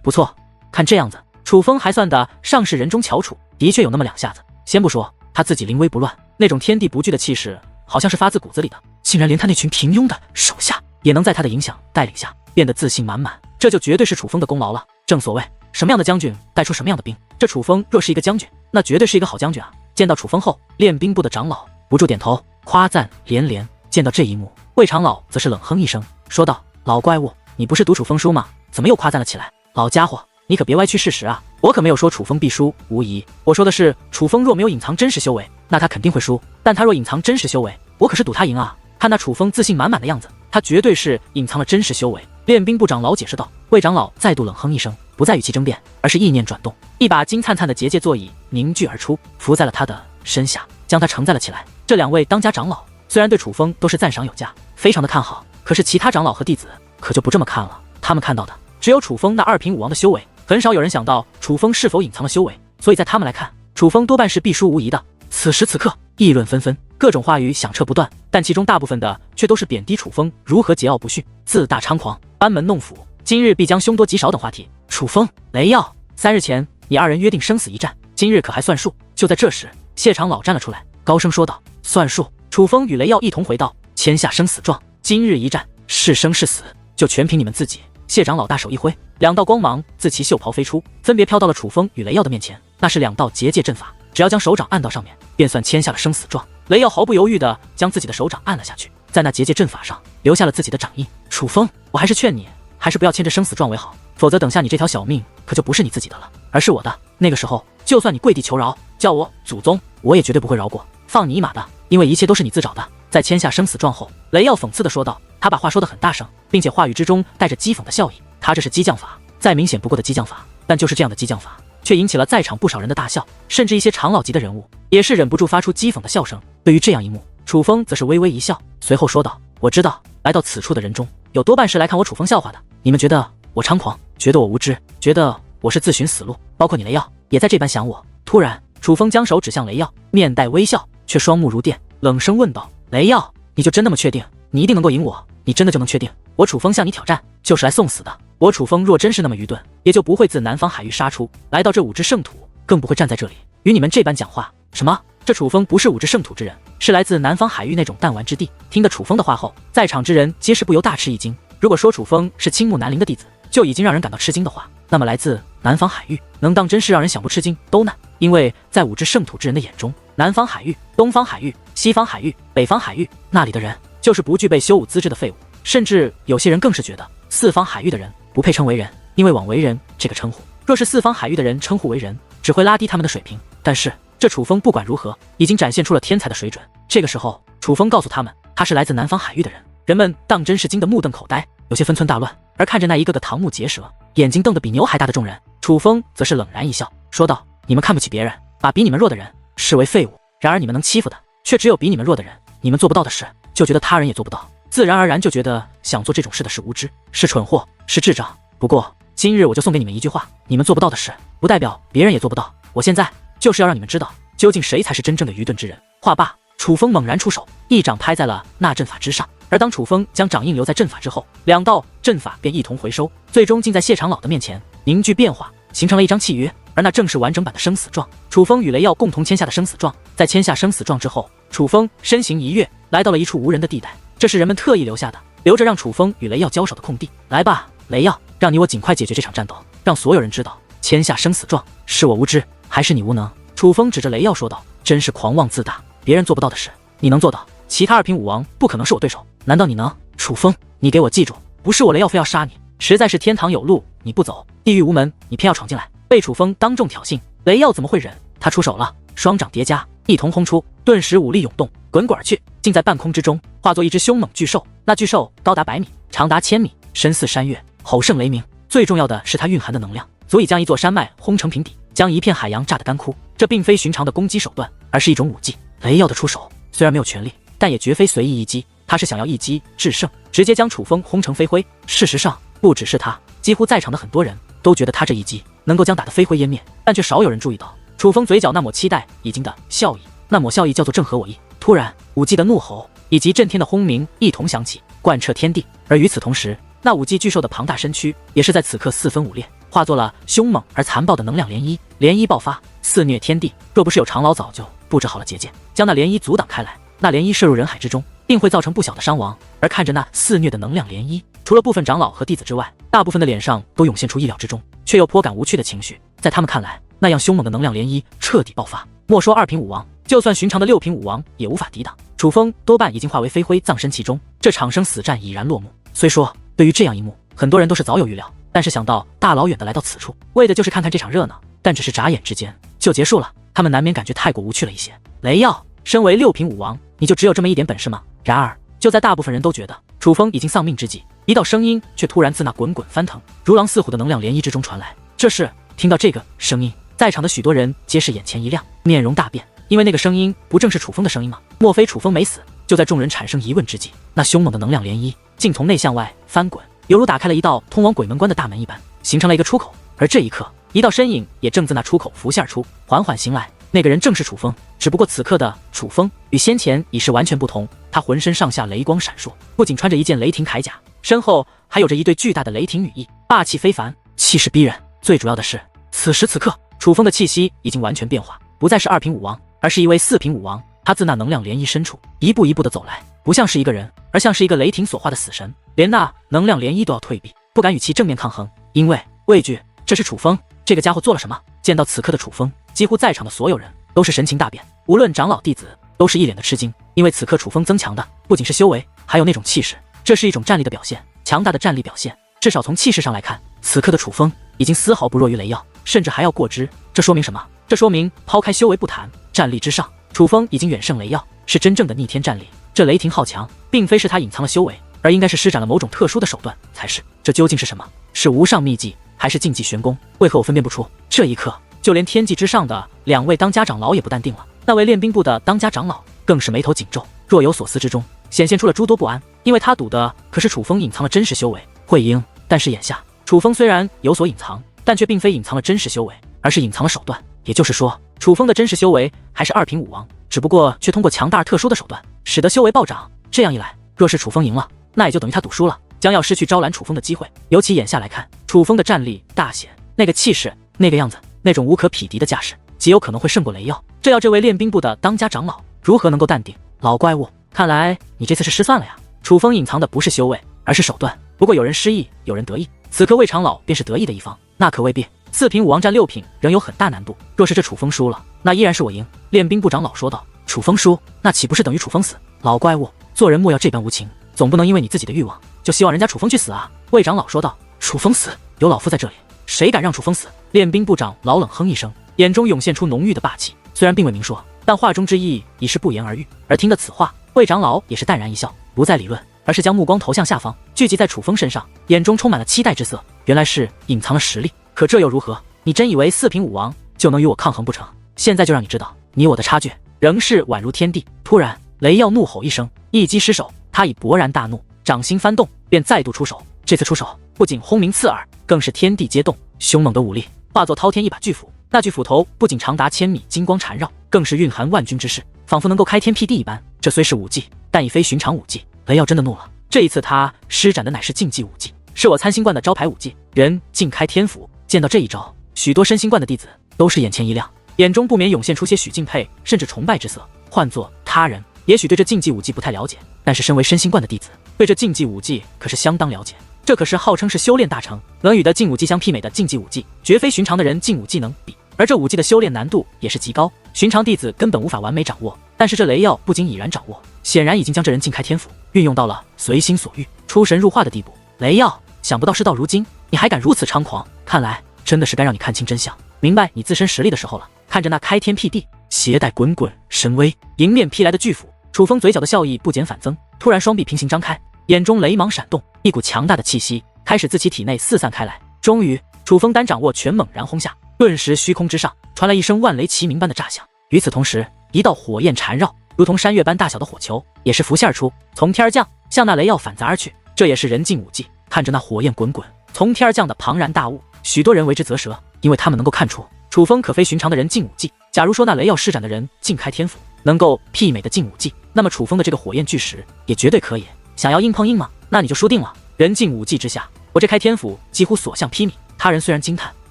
不错，看这样子，楚风还算得上是人中翘楚，的确有那么两下子。先不说他自己临危不乱，那种天地不惧的气势，好像是发自骨子里的，竟然连他那群平庸的手下也能在他的影响带领下变得自信满满，这就绝对是楚风的功劳了。正所谓，什么样的将军带出什么样的兵，这楚风若是一个将军，那绝对是一个好将军啊！见到楚风后，练兵部的长老不住点头，夸赞连连。见到这一幕，魏长老则是冷哼一声，说道：“老怪物，你不是读楚风书吗？怎么又夸赞了起来？老家伙，你可别歪曲事实啊！我可没有说楚风必输无疑，我说的是楚风若没有隐藏真实修为，那他肯定会输；但他若隐藏真实修为，我可是赌他赢啊！看那楚风自信满满的样子，他绝对是隐藏了真实修为。”练兵部长老解释道。魏长老再度冷哼一声，不再语气争辩，而是意念转动，一把金灿灿的结界座椅凝聚而出，浮在了他的身下，将他承载了起来。这两位当家长老虽然对楚风都是赞赏有加，非常的看好，可是其他长老和弟子可就不这么看了。他们看到的只有楚风那二品武王的修为，很少有人想到楚风是否隐藏了修为，所以在他们来看，楚风多半是必输无疑的。此时此刻，议论纷纷，各种话语响彻不断，但其中大部分的却都是贬低楚风如何桀骜不驯、自大猖狂、班门弄斧，今日必将凶多吉少等话题。楚风、雷耀，3日前你二人约定生死一战，今日可还算数？就在这时，谢长老站了出来，高声说道：“算数！”楚风与雷耀一同回道：“签下生死状，今日一战，是生是死，就全凭你们自己。”谢长老大手一挥，两道光芒自其袖袍飞出，分别飘到了楚风与雷耀的面前。那是两道结界阵法，只要将手掌按到上面，便算签下了生死状。雷耀毫不犹豫地将自己的手掌按了下去，在那结界阵法上留下了自己的掌印。楚风，我还是劝你，还是不要签着生死状为好，否则等下你这条小命可就不是你自己的了，而是我的。那个时候，就算你跪地求饶，叫我祖宗，我也绝对不会饶过，放你一马的，因为一切都是你自找的。在签下生死状后，雷耀讽刺地说道，他把话说得很大声，并且话语之中带着讥讽的笑意。他这是激将法，再明显不过的激将法，但就是这样的激将法，却引起了在场不少人的大笑，甚至一些长老级的人物也是忍不住发出讥讽的笑声。对于这样一幕，楚风则是微微一笑，随后说道：“我知道，来到此处的人中，有多半是来看我楚风笑话的。你们觉得我猖狂，觉得我无知，觉得我是自寻死路，包括你雷耀，也在这般想我。”突然，楚风将手指向雷耀，面带微笑，却双目如电，冷声问道：“雷耀，你就真那么确定？你一定能够赢我？你真的就能确定我楚风向你挑战，就是来送死的？我楚风若真是那么愚钝，也就不会自南方海域杀出，来到这五至圣土，更不会站在这里与你们这般讲话。什么？这楚风不是五至圣土之人，是来自南方海域那种弹丸之地。”听得楚风的话后，在场之人皆是不由大吃一惊。如果说楚风是青木南陵的弟子，就已经让人感到吃惊的话，那么来自南方海域，能当真是让人想不吃惊都难。因为在五至圣土之人的眼中，南方海域、东方海域、西方海域、北方海域，那里的人就是不具备修武资质的废物，甚至有些人更是觉得四方海域的人不配称为人，因为枉为人这个称呼，若是四方海域的人称呼为人，只会拉低他们的水平。但是这楚风不管如何，已经展现出了天才的水准。这个时候，楚风告诉他们，他是来自南方海域的人，人们当真是惊得目瞪口呆，有些分寸大乱。而看着那一个个瞠目结舌、眼睛瞪得比牛还大的众人，楚风则是冷然一笑，说道：“你们看不起别人，把比你们弱的人视为废物，然而你们能欺负的却只有比你们弱的人，你们做不到的事，就觉得他人也做不到，自然而然就觉得想做这种事的是无知，是蠢货，是智障。不过今日我就送给你们一句话，你们做不到的事，不代表别人也做不到。我现在就是要让你们知道，究竟谁才是真正的愚钝之人。”话罢，楚风猛然出手，一掌拍在了那阵法之上。而当楚风将掌印留在阵法之后，两道阵法便一同回收，最终竟在谢长老的面前凝聚变化，形成了一张契约。而那正是完整版的生死状，楚风与雷耀共同签下的生死状。在签下生死状之后，楚风身形一跃，来到了一处无人的地带，这是人们特意留下的，留着让楚风与雷耀交手的空地。来吧，雷耀，让你我尽快解决这场战斗，让所有人知道，签下生死状是我无知，还是你无能？楚风指着雷耀说道：“真是狂妄自大，别人做不到的事，你能做到。其他二品武王不可能是我对手，难道你能？楚风，你给我记住，不是我雷耀非要杀你，实在是天堂有路你不走，地狱无门你偏要闯进来。”被楚风当众挑衅，雷耀怎么会忍？他出手了，双掌叠加，一同轰出，顿时武力涌动，滚滚而去，竟在半空之中化作一只凶猛巨兽。那巨兽高达100米，长达1000米，身似山岳，吼声雷鸣。最重要的是它蕴含的能量，足以将一座山脉轰成平底，将一片海洋炸得干枯。这并非寻常的攻击手段，而是一种武技。雷耀的出手虽然没有全力，但也绝非随意一击，他是想要一击制胜，直接将楚风轰成飞灰。事实上，不只是他，几乎在场的很多人都觉得他这一击能够将打得飞灰烟灭，但却少有人注意到楚风嘴角那抹期待已经的笑意。那抹笑意叫做正合我意。突然，武技的怒吼以及震天的轰鸣一同响起，贯彻天地。而与此同时，那武技巨兽的庞大身躯也是在此刻四分五裂，化作了凶猛而残暴的能量涟漪，涟漪爆发，肆虐天地。若不是有长老早就布置好了结界，将那涟漪阻挡开来，那涟漪射入人海之中，定会造成不小的伤亡。而看着那肆虐的能量涟漪，除了部分长老和弟子之外，大部分的脸上都涌现出意料之中却又颇感无趣的情绪。在他们看来，那样凶猛的能量涟漪彻底爆发，莫说2品武王，就算寻常的6品武王也无法抵挡。楚风多半已经化为飞灰葬身其中，这场生死战已然落幕。虽说对于这样一幕，很多人都是早有预料，但是想到大老远的来到此处，为的就是看看这场热闹，但只是眨眼之间就结束了，他们难免感觉太过无趣了一些。雷耀，身为6品武王，你就只有这么一点本事吗？然而就在大部分人都觉得楚风已经丧命之际，一道声音却突然自那滚滚翻腾、如狼似虎的能量涟漪之中传来。这是听到这个声音，在场的许多人皆是眼前一亮，面容大变，因为那个声音不正是楚风的声音吗？莫非楚风没死？就在众人产生疑问之际，那凶猛的能量涟漪竟从内向外翻滚，犹如打开了一道通往鬼门关的大门一般，形成了一个出口。而这一刻，一道身影也正自那出口浮现而出，缓缓行来。那个人正是楚风，只不过此刻的楚风与先前已是完全不同。他浑身上下雷光闪烁，不仅穿着一件雷霆铠甲，身后还有着一对巨大的雷霆羽翼，霸气非凡，气势逼人。最主要的是，此时此刻，楚风的气息已经完全变化，不再是2品武王，而是一位4品武王。他自那能量涟漪深处一步一步的走来，不像是一个人，而像是一个雷霆所化的死神，连那能量涟漪都要退避，不敢与其正面抗衡，因为畏惧这是楚风。这个家伙做了什么？见到此刻的楚风，几乎在场的所有人都是神情大变，无论长老弟子都是一脸的吃惊，因为此刻楚风增强的不仅是修为，还有那种气势，这是一种战力的表现，强大的战力表现。至少从气势上来看，此刻的楚风已经丝毫不弱于雷耀，甚至还要过之。这说明什么？这说明抛开修为不谈，战力之上，楚风已经远胜雷耀，是真正的逆天战力。这雷霆浩强，并非是他隐藏了修为，而应该是施展了某种特殊的手段才是。这究竟是什么？是无上秘技，还是禁忌玄功？为何我分辨不出？这一刻，就连天际之上的2位当家长老也不淡定了。那位练兵部的当家长老更是眉头紧皱，若有所思之中，显现出了诸多不安，因为他赌的可是楚风隐藏了真实修为，会赢。但是眼下，楚风虽然有所隐藏，但却并非隐藏了真实修为，而是隐藏了手段。也就是说，楚风的真实修为还是2品武王，只不过却通过强大而特殊的手段，使得修为暴涨。这样一来，若是楚风赢了，那也就等于他赌输了，将要失去招揽楚风的机会。尤其眼下来看，楚风的战力大显，那个气势，那个样子，那种无可匹敌的架势，极有可能会胜过雷耀。这要这位练兵部的当家长老如何能够淡定？老怪物，看来你这次是失算了呀！楚风隐藏的不是修为，而是手段。不过有人失意，有人得意，此刻魏长老便是得意的一方，那可未必。4品武王战6品仍有很大难度，若是这楚风输了，那依然是我赢。练兵部长老说道。楚风输，那岂不是等于楚风死？老怪物，做人莫要这般无情，总不能因为你自己的欲望，就希望人家楚风去死啊！魏长老说道。楚风死，有老夫在这里，谁敢让楚风死？练兵部长老冷哼一声，眼中涌现出浓郁的霸气，虽然并未明说，但话中之意已是不言而喻。而听得此话，魏长老也是淡然一笑，不再理论，而是将目光投向下方，聚集在楚风身上，眼中充满了期待之色。原来是隐藏了实力，可这又如何？你真以为4品武王就能与我抗衡不成？现在就让你知道，你我的差距仍是宛如天地。突然，雷耀怒吼一声，一击失手，他已勃然大怒，掌心翻动，便再度出手。这次出手不仅轰鸣刺耳，更是天地皆动，凶猛的武力化作滔天一把巨斧。那巨斧头不仅长达1000米，金光缠绕，更是蕴含万钧之势，仿佛能够开天辟地一般。这虽是武技，但已非寻常武技。雷耀真的怒了，这一次他施展的乃是禁忌武技，是我参星观的招牌武技——人尽开天斧。见到这一招，许多身心观的弟子都是眼前一亮，眼中不免涌现出些许敬佩甚至崇拜之色。换作他人，也许对这禁忌武技不太了解，但是身为身心观的弟子，对这禁忌武技可是相当了解。这可是号称是修炼大成，能与的禁武技相媲美的禁忌武技，绝非寻常的人禁武技能比。而这武技的修炼难度也是极高，寻常弟子根本无法完美掌握。但是这雷耀不仅已然掌握，显然已经将这人尽开天斧运用到了随心所欲、出神入化的地步。雷耀，想不到事到如今，你还敢如此猖狂，看来真的是该让你看清真相，明白你自身实力的时候了。看着那开天辟地、携带滚滚神威迎面劈来的巨斧，楚风嘴角的笑意不减反增，突然双臂平行张开，眼中雷芒闪动，一股强大的气息开始自其体内四散开来。终于，楚风单掌握拳猛然轰下，顿时虚空之上传来一声万雷齐鸣般的炸响。与此同时，一道火焰缠绕，如同山岳般大小的火球也是浮现而出，从天而降，向那雷耀反砸而去。这也是人禁武技。看着那火焰滚滚从天而降的庞然大物，许多人为之啧舌，因为他们能够看出楚风可非寻常的人禁武技。假如说那雷耀施展的人尽开天斧能够媲美的禁武技，那么楚风的这个火焰巨石也绝对可以。想要硬碰硬吗？那你就输定了。人禁武技之下，我这开天斧几乎所向披靡，他人虽然惊叹，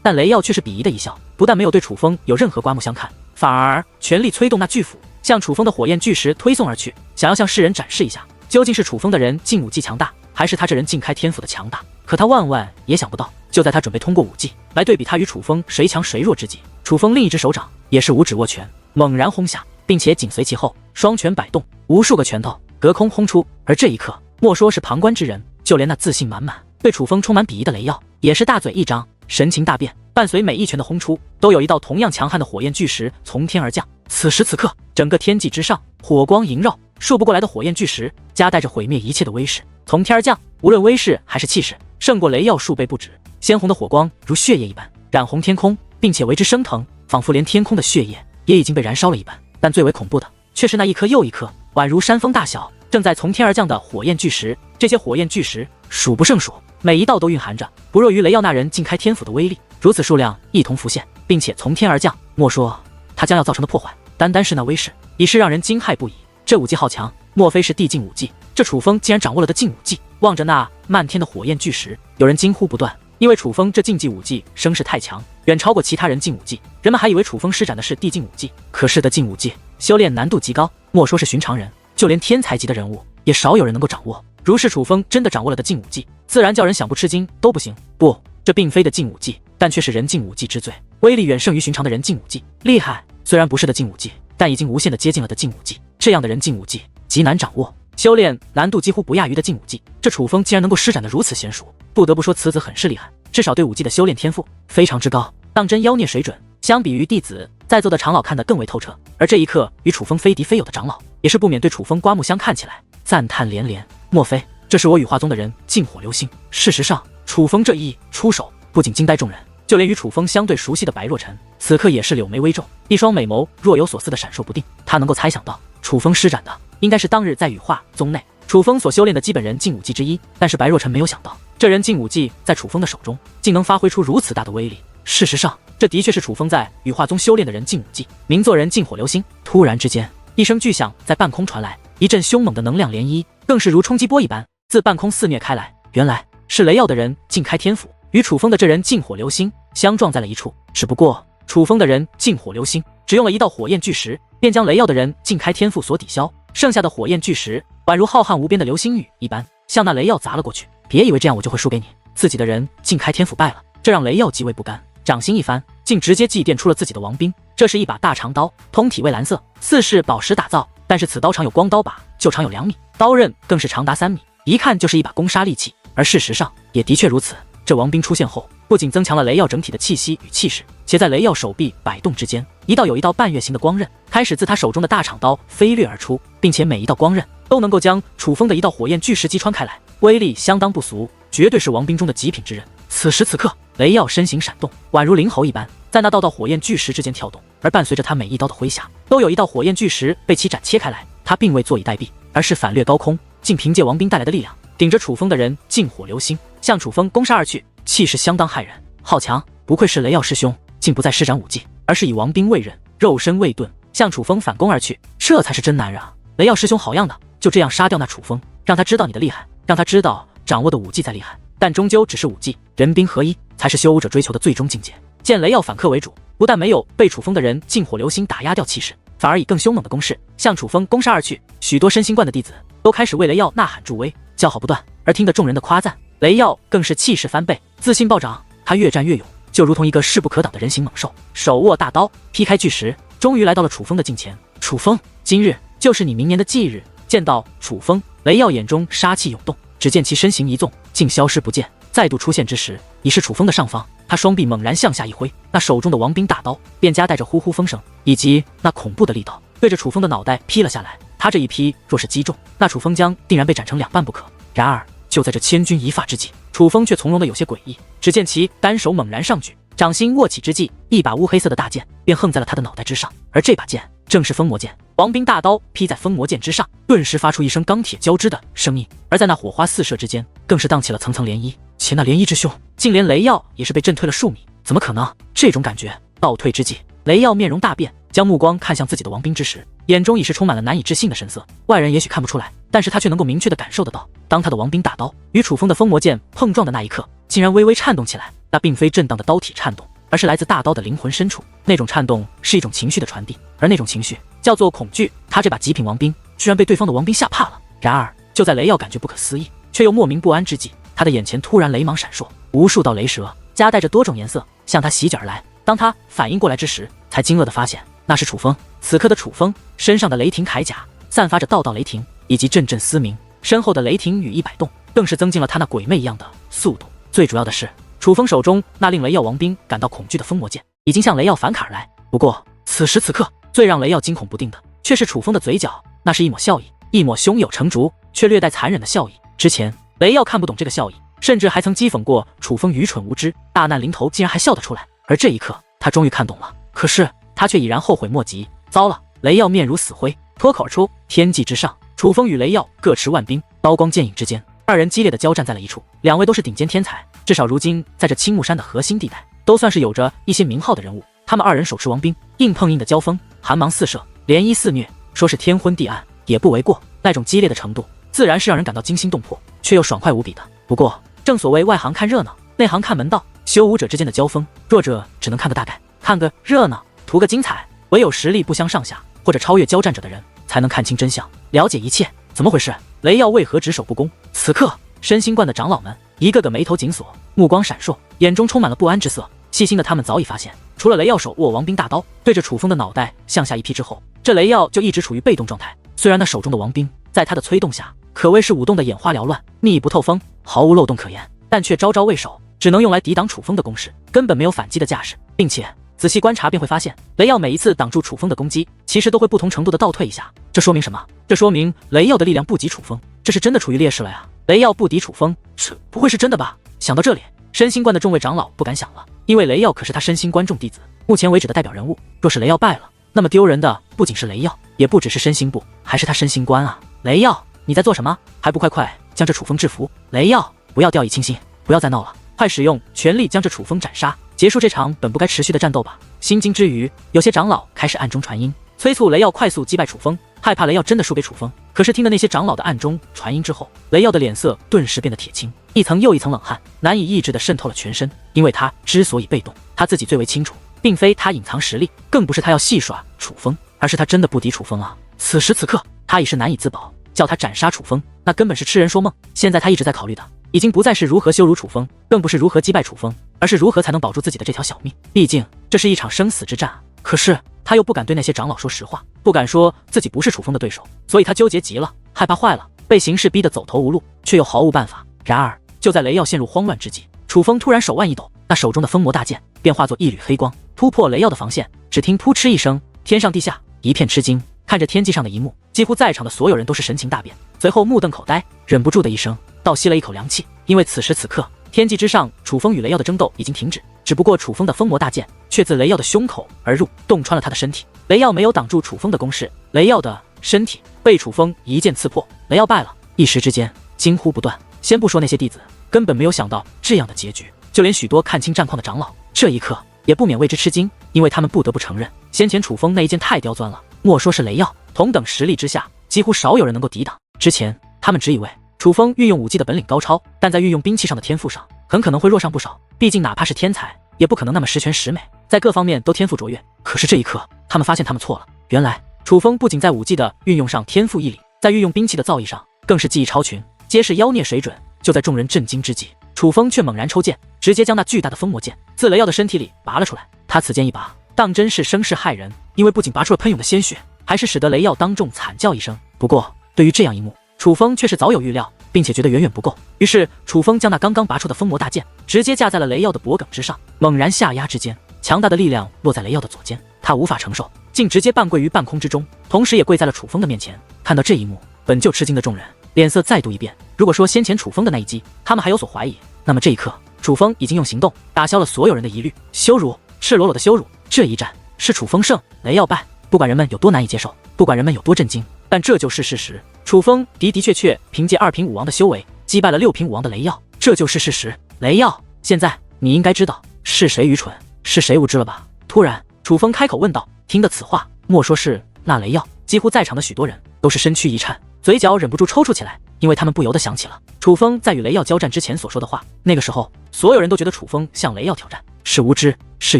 但雷耀却是鄙夷的一笑，不但没有对楚风有任何刮目相看，反而全力催动那巨斧，向楚风的火焰巨石推送而去，想要向世人展示一下，究竟是楚风的人劲武技强大，还是他这人劲开天赋的强大。可他万万也想不到，就在他准备通过武技来对比他与楚风谁强谁弱之际，楚风另一只手掌也是五指握拳，猛然轰下，并且紧随其后，双拳摆动，无数个拳头隔空轰出。而这一刻，莫说是旁观之人，就连那自信满满、对楚风充满鄙夷的雷耀，也是大嘴一张，神情大变。伴随每一拳的轰出，都有一道同样强悍的火焰巨石从天而降。此时此刻，整个天际之上，火光萦绕，数不过来的火焰巨石夹带着毁灭一切的威势从天而降，无论威势还是气势，胜过雷耀数倍不止。鲜红的火光如血液一般染红天空，并且为之升腾，仿佛连天空的血液也已经被燃烧了一般。但最为恐怖的却是那一颗又一颗宛如山峰大小正在从天而降的火焰巨石。这些火焰巨石数不胜数，每一道都蕴含着不弱于雷耀那人劲开天府的威力。如此数量一同浮现，并且从天而降，莫说他将要造成的破坏，单单是那威势已是让人惊骇不已。这武技好强，莫非是地境武技？这楚风竟然掌握了的劲武技！望着那漫天的火焰巨石，有人惊呼不断。因为楚风这竞技武技声势太强，远超过其他人劲武技，人们还以为楚风施展的是地境武技。可是的劲武技修炼难度极高，莫说是寻常人，就连天才级的人物也少有人能够掌握。如是楚风真的掌握了的劲武技，自然叫人想不吃惊都不行。不，这并非的劲武技，但却是人劲武技之最，威力远胜于寻常的人劲武技。厉害，虽然不是的劲武技，但已经无限的接近了的劲武技。这样的人劲武技极难掌握，修炼难度几乎不亚于的劲武技，这楚风竟然能够施展得如此娴熟，不得不说此子很是厉害，至少对武技的修炼天赋非常之高，当真妖孽水准。相比于弟子，在座的长老看得更为透彻，而这一刻与楚风非敌非友的长老也是不免对楚风刮目相看起来，赞叹连连。莫非这是我羽化宗的人劲火流星？事实上，楚风这一出手不仅惊呆众人，就连与楚风相对熟悉的白若尘此刻也是柳眉微皱，一双美眸若有所思的闪烁不定。他能够猜想到楚风施展的应该是当日在羽化宗内楚风所修炼的基本人劲武技之一，但是白若尘没有想到，这人劲武技在楚风的手中竟能发挥出如此大的威力。事实上，这的确是楚风在羽化宗修炼的人劲武技，名作人劲火流星。突然之间，一声巨响在半空传来，一阵凶猛的能量涟漪，更是如冲击波一般自半空肆虐开来。原来是雷耀的人劲开天府与楚风的这人劲火流星相撞在了一处，只不过楚风的人劲火流星只用了一道火焰巨石，便将雷耀的人劲开天赋所抵消，剩下的火焰巨石宛如浩瀚无边的流星雨一般向那雷耀砸了过去。别以为这样我就会输给你，自己的人劲开天赋败了，这让雷耀极为不甘，掌心一翻，竟直接祭奠出了自己的王兵。这是一把大长刀，通体为蓝色，似是宝石打造，但是此刀长有光刀把，就长有2米，刀刃更是长达3米，一看就是一把攻杀利器。而事实上也的确如此，这王兵出现后，不仅增强了雷耀整体的气息与气势，且在雷耀手臂摆动之间，一道有一道半月形的光刃开始自他手中的大长刀飞掠而出，并且每一道光刃都能够将楚风的一道火焰巨石击穿开来，威力相当不俗，绝对是王兵中的极品之人。此时此刻，雷耀身形闪动，宛如灵猴一般，在那道道火焰巨石之间跳动，而伴随着他每一刀的挥下，都有一道火焰巨石被其斩切开来。他并未坐以待毙，而是反掠高空，竟凭借王兵带来的力量，顶着楚风的人劲火流星，向楚风攻杀而去，气势相当骇人。好强，不愧是雷耀师兄，竟不再施展武技，而是以王兵为刃，肉身为盾，向楚风反攻而去，这才是真男人啊！雷耀师兄好样的，就这样杀掉那楚风，让他知道你的厉害，让他知道掌握的武技再厉害，但终究只是武技，人兵合一才是修武者追求的最终境界。见雷耀反客为主，不但没有被楚风的人劲火流星打压掉气势，反而以更凶猛的攻势向楚风攻杀而去。许多身心观的弟子都开始为雷耀呐喊助威，叫好不断。而听得众人的夸赞，雷耀更是气势翻倍，自信暴涨。他越战越勇，就如同一个势不可挡的人形猛兽，手握大刀劈开巨石，终于来到了楚风的近前。楚风，今日就是你明年的忌日。见到楚风，雷耀眼中杀气涌动，只见其身形一纵，竟消失不见。再度出现之时，已是楚风的上方。他双臂猛然向下一挥，那手中的王兵大刀便夹带着呼呼风声以及那恐怖的力道，对着楚风的脑袋劈了下来。他这一劈若是击中，那楚风将定然被斩成2半不可。然而就在这千钧一发之际，楚风却从容的有些诡异。只见其单手猛然上举，掌心握起之际，一把乌黑色的大剑便横在了他的脑袋之上，而这把剑正是封魔剑。王兵大刀劈在封魔剑之上，顿时发出一声钢铁交织的声音，而在那火花四射之间，更是荡起了层层涟漪，且那涟漪之凶，竟连雷耀也是被震退了数米。怎么可能？这种感觉倒退之际，雷耀面容大变，将目光看向自己的王兵之时，眼中已是充满了难以置信的神色。外人也许看不出来，但是他却能够明确地感受得到，当他的王兵大刀与楚风的封魔剑碰撞的那一刻，竟然微微颤动起来。那并非震荡的刀体颤动，而是来自大刀的灵魂深处。那种颤动是一种情绪的传递，而那种情绪叫做恐惧。他这把极品王兵居然被对方的王兵吓怕了。然而就在雷耀感觉不可思议却又莫名不安之际，他的眼前突然雷芒闪烁，无数道雷蛇夹带着多种颜色向他袭击而来。当他反应过来之时，才惊愕地发现那是楚风。此刻的楚风身上的雷霆铠甲散发着道道雷霆以及阵阵嘶鸣，身后的雷霆羽翼摆动，更是增进了他那鬼魅一样的速度。最主要的是，楚风手中那令雷耀王兵感到恐惧的封魔剑已经向雷耀反砍而来。不过此时此刻，最让雷耀惊恐不定的却是楚风的嘴角，那是一抹笑意，一抹胸有成竹却略带残忍的笑意。之前雷耀看不懂这个笑意，甚至还曾讥讽过楚风愚蠢无知，大难临头竟然还笑得出来。而这一刻他终于看懂了，可是他却已然后悔莫及。糟了！雷耀面如死灰，脱口而出：天际之上。楚风与雷耀各持万兵，刀光剑影之间，二人激烈的交战在了一处。两位都是顶尖天才，至少如今在这青木山的核心地带都算是有着一些名号的人物。他们二人手持王兵，硬碰硬的交锋，寒芒四射，涟漪肆虐，说是天昏地暗也不为过。那种激烈的程度自然是让人感到惊心动魄，却又爽快无比的。不过正所谓外行看热闹，内行看门道，修武者之间的交锋，弱者只能看个大概，看个热闹，图个精彩。唯有实力不相上下或者超越交战者的人才能看清真相，了解一切。怎么回事？雷耀为何只守不攻？此刻身心观的长老们一个个眉头紧锁，目光闪烁，眼中充满了不安之色。细心的他们早已发现，除了雷耀手握王兵大刀对着楚风的脑袋向下一劈之后，这雷耀就一直处于被动状态。虽然那手中的王兵在他的催动下可谓是舞动的眼花缭乱，密不透风，毫无漏洞可言，但却招招未守，只能用来抵挡楚风的攻势，根本没有反击的架势。并且仔细观察便会发现，雷耀每一次挡住楚风的攻击，其实都会不同程度的倒退一下。这说明什么？这说明雷耀的力量不及楚风，这是真的处于劣势了呀。雷耀不敌楚风，这不会是真的吧？想到这里，身心观的众位长老不敢想了，因为雷耀可是他身心观众弟子目前为止的代表人物。若是雷耀败了，那么丢人的不仅是雷耀，也不只是身心部，还是他身心观啊。雷耀，你在做什么？还不快快将这楚风制服！雷耀，不要掉以轻心，不要再闹了，快使用全力将这楚风斩杀，结束这场本不该持续的战斗吧。心惊之余，有些长老开始暗中传音，催促雷耀快速击败楚风，害怕雷耀真的输给楚风。可是听了那些长老的暗中传音之后，雷耀的脸色顿时变得铁青，一层又一层冷汗难以抑制地渗透了全身。因为他之所以被动，他自己最为清楚，并非他隐藏实力，更不是他要戏耍楚风，而是他真的不敌楚风啊。此时此刻他已是难以自保，叫他斩杀楚风，那根本是痴人说梦。现在他一直在考虑的已经不再是如何羞辱楚风，更不是如何击败楚风，而是如何才能保住自己的这条小命。毕竟这是一场生死之战啊。可是他又不敢对那些长老说实话，不敢说自己不是楚风的对手，所以他纠结极了，害怕坏了，被形势逼得走投无路，却又毫无办法。然而就在雷耀陷入慌乱之际，楚风突然手腕一抖，那手中的封魔大剑便化作一缕黑光，突破雷耀的防线。只听扑哧一声，天上地下一片吃惊，看着天际上的一幕，几乎在场的所有人都是神情大变，随后目瞪口呆，忍不住的一声倒吸了一口凉气。因为此时此刻天际之上，楚风与雷耀的争斗已经停止，只不过楚风的封魔大剑却自雷耀的胸口而入，洞穿了他的身体。雷耀没有挡住楚风的攻势，雷耀的身体被楚风一剑刺破，雷耀败了。一时之间惊呼不断，先不说那些弟子根本没有想到这样的结局，就连许多看清战况的长老这一刻也不免为之吃惊，因为他们不得不承认，先前楚风那一剑太刁钻了，莫说是雷耀，同等实力之下几乎少有人能够抵挡。之前他们只以为楚风运用武技的本领高超，但在运用兵器上的天赋上很可能会弱上不少，毕竟哪怕是天才也不可能那么十全十美，在各方面都天赋卓越。可是这一刻他们发现他们错了，原来楚风不仅在武技的运用上天赋异禀，在运用兵器的造诣上更是技艺超群，皆是妖孽水准。就在众人震惊之际，楚风却猛然抽剑，直接将那巨大的封魔剑自雷耀的身体里拔了出来。他此剑一拔，当真是声势骇人，因为不仅拔出了喷涌的鲜血，还是使得雷耀当众惨叫一声。不过对于这样一幕，楚风却是早有预料，并且觉得远远不够，于是楚风将那刚刚拔出的封魔大剑直接架在了雷耀的脖颈之上，猛然下压之间，强大的力量落在雷耀的左肩，他无法承受，竟直接半跪于半空之中，同时也跪在了楚风的面前。看到这一幕，本就吃惊的众人脸色再度一变。如果说先前楚风的那一击他们还有所怀疑，那么这一刻楚风已经用行动打消了所有人的疑虑。羞辱，赤裸裸的羞辱。这一战是楚风胜，雷耀败，不管人们有多难以接受，不管人们有多震惊，但这就是事实。楚风的确凭借2品武王的修为击败了6品武王的雷耀，这就是事实。雷耀，现在你应该知道是谁愚蠢，是谁无知了吧？突然楚风开口问道。听得此话，莫说是那雷耀，几乎在场的许多人都是身躯一颤，嘴角忍不住抽搐起来。因为他们不由得想起了楚风在与雷耀交战之前所说的话。那个时候，所有人都觉得楚风向雷耀挑战是无知，是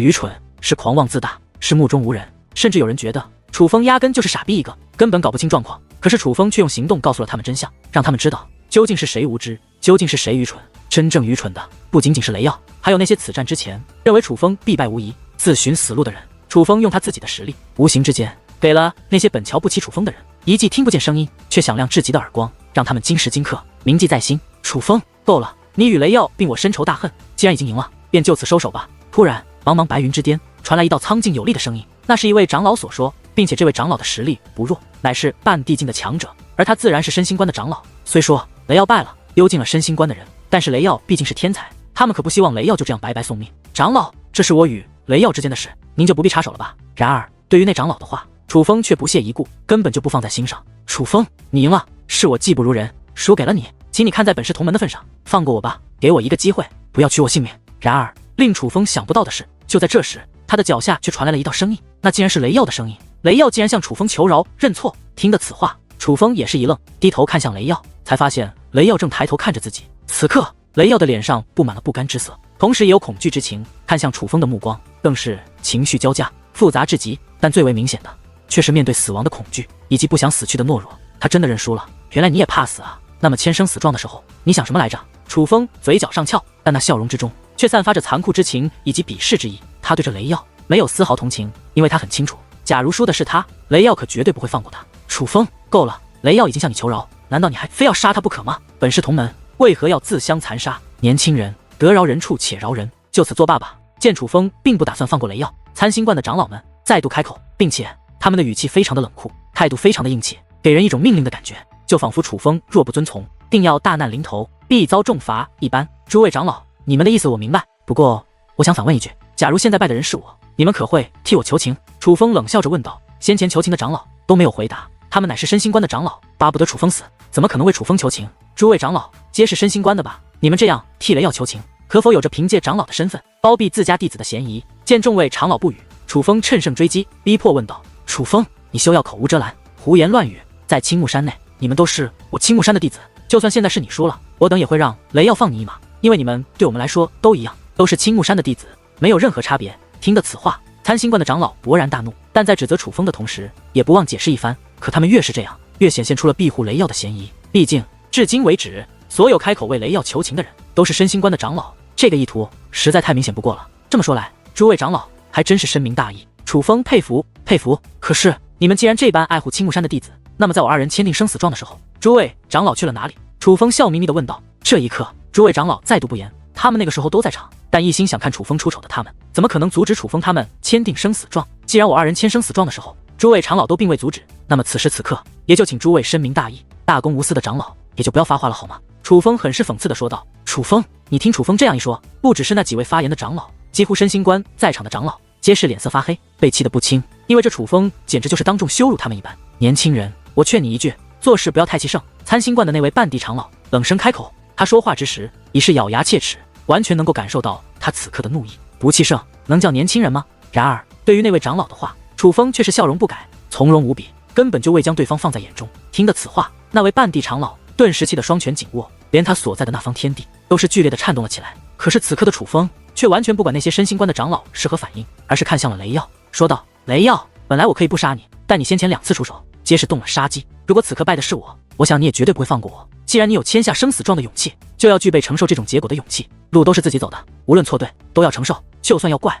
愚蠢，是狂妄自大，是目中无人，甚至有人觉得楚风压根就是傻逼一个，根本搞不清状况。可是楚风却用行动告诉了他们真相，让他们知道究竟是谁无知，究竟是谁愚蠢。真正愚蠢的不仅仅是雷耀，还有那些此战之前认为楚风必败无疑、自寻死路的人。楚风用他自己的实力，无形之间给了那些本瞧不起楚风的人一记听不见声音却响亮至极的耳光，让他们今时今刻铭记在心。楚风，够了！你与雷耀并我深仇大恨，既然已经赢了，便就此收手吧。突然，茫茫白云之巅传来一道苍劲有力的声音，那是一位长老所说，并且这位长老的实力不弱，乃是半地境的强者，而他自然是身心关的长老。虽说雷耀败了，丢尽了身心关的人，但是雷耀毕竟是天才，他们可不希望雷耀就这样白白送命。长老，这是我与雷耀之间的事，您就不必插手了吧。然而，对于那长老的话，楚风却不屑一顾，根本就不放在心上。楚风，你赢了，是我技不如人，输给了你，请你看在本是同门的份上，放过我吧，给我一个机会，不要取我性命。然而，令楚风想不到的是，就在这时，他的脚下却传来了一道声音，那竟然是雷耀的声音。雷耀竟然向楚风求饶认错。听得此话，楚风也是一愣，低头看向雷耀，才发现雷耀正抬头看着自己。此刻，雷耀的脸上布满了不甘之色，同时也有恐惧之情，看向楚风的目光更是情绪交加，复杂至极。但最为明显的却是面对死亡的恐惧，以及不想死去的懦弱。他真的认输了。原来你也怕死啊？那么签生死状的时候，你想什么来着？楚风嘴角上翘，但那笑容之中却散发着残酷之情以及鄙视之意。他对着雷耀没有丝毫同情，因为他很清楚，假如输的是他，雷耀可绝对不会放过他。楚风，够了！雷耀已经向你求饶，难道你还非要杀他不可吗？本是同门，为何要自相残杀？年轻人，得饶人处且饶人，就此作罢吧。见楚风并不打算放过雷耀，参星观的长老们再度开口，并且他们的语气非常的冷酷，态度非常的硬气，给人一种命令的感觉，就仿佛楚风若不遵从，定要大难临头，必遭重罚一般。诸位长老，你们的意思我明白，不过我想反问一句，假如现在败的人是我，你们可会替我求情？楚风冷笑着问道。先前求情的长老都没有回答，他们乃是身心关的长老，巴不得楚风死，怎么可能为楚风求情？诸位长老皆是身心关的吧？你们这样替雷耀求情，可否有着凭借长老的身份包庇自家弟子的嫌疑？见众位长老不语，楚风趁胜追击，逼迫问道：楚风，你休要口无遮拦，胡言乱语。在青木山内，你们都是我青木山的弟子，就算现在是你输了，我等也会让雷耀放你一马，因为你们对我们来说都一样，都是青木山的弟子，没有任何差别。听得此话，参星观的长老勃然大怒，但在指责楚风的同时，也不忘解释一番。可他们越是这样，越显现出了庇护雷耀的嫌疑。毕竟至今为止，所有开口为雷耀求情的人都是身心观的长老，这个意图实在太明显不过了。这么说来，诸位长老还真是深明大义，楚风佩服佩服。可是你们既然这般爱护青木山的弟子，那么在我二人签订生死状的时候，诸位长老去了哪里？楚风笑眯眯地问道。这一刻，诸位长老再度不言，他们那个时候都在场，但一心想看楚风出丑的他们，怎么可能阻止楚风他们签订生死状？既然我二人签生死状的时候，诸位长老都并未阻止，那么此时此刻，也就请诸位深明大义、大公无私的长老也就不要发话了好吗？楚风很是讽刺地说道。楚风，你听楚风这样一说，不只是那几位发言的长老，几乎身心观在场的长老皆是脸色发黑，被气得不轻，因为这楚风简直就是当众羞辱他们一般。年轻人，我劝你一句，做事不要太气盛。参星观的那位半地长老冷声开口，他说话之时已是咬牙切齿，完全能够感受到他此刻的怒意。不气盛能叫年轻人吗？然而对于那位长老的话，楚风却是笑容不改，从容无比，根本就未将对方放在眼中。听得此话，那位半地长老顿时气得双拳紧握，连他所在的那方天地都是剧烈的颤动了起来。可是此刻的楚风却完全不管那些身心观的长老是何反应，而是看向了雷耀，说道：雷耀，本来我可以不杀你，但你先前2次出手皆是动了杀机，如果此刻败的是我，我想你也绝对不会放过我。既然你有签下生死状的勇气，就要具备承受这种结果的勇气。路都是自己走的，无论错对都要承受，就算要怪，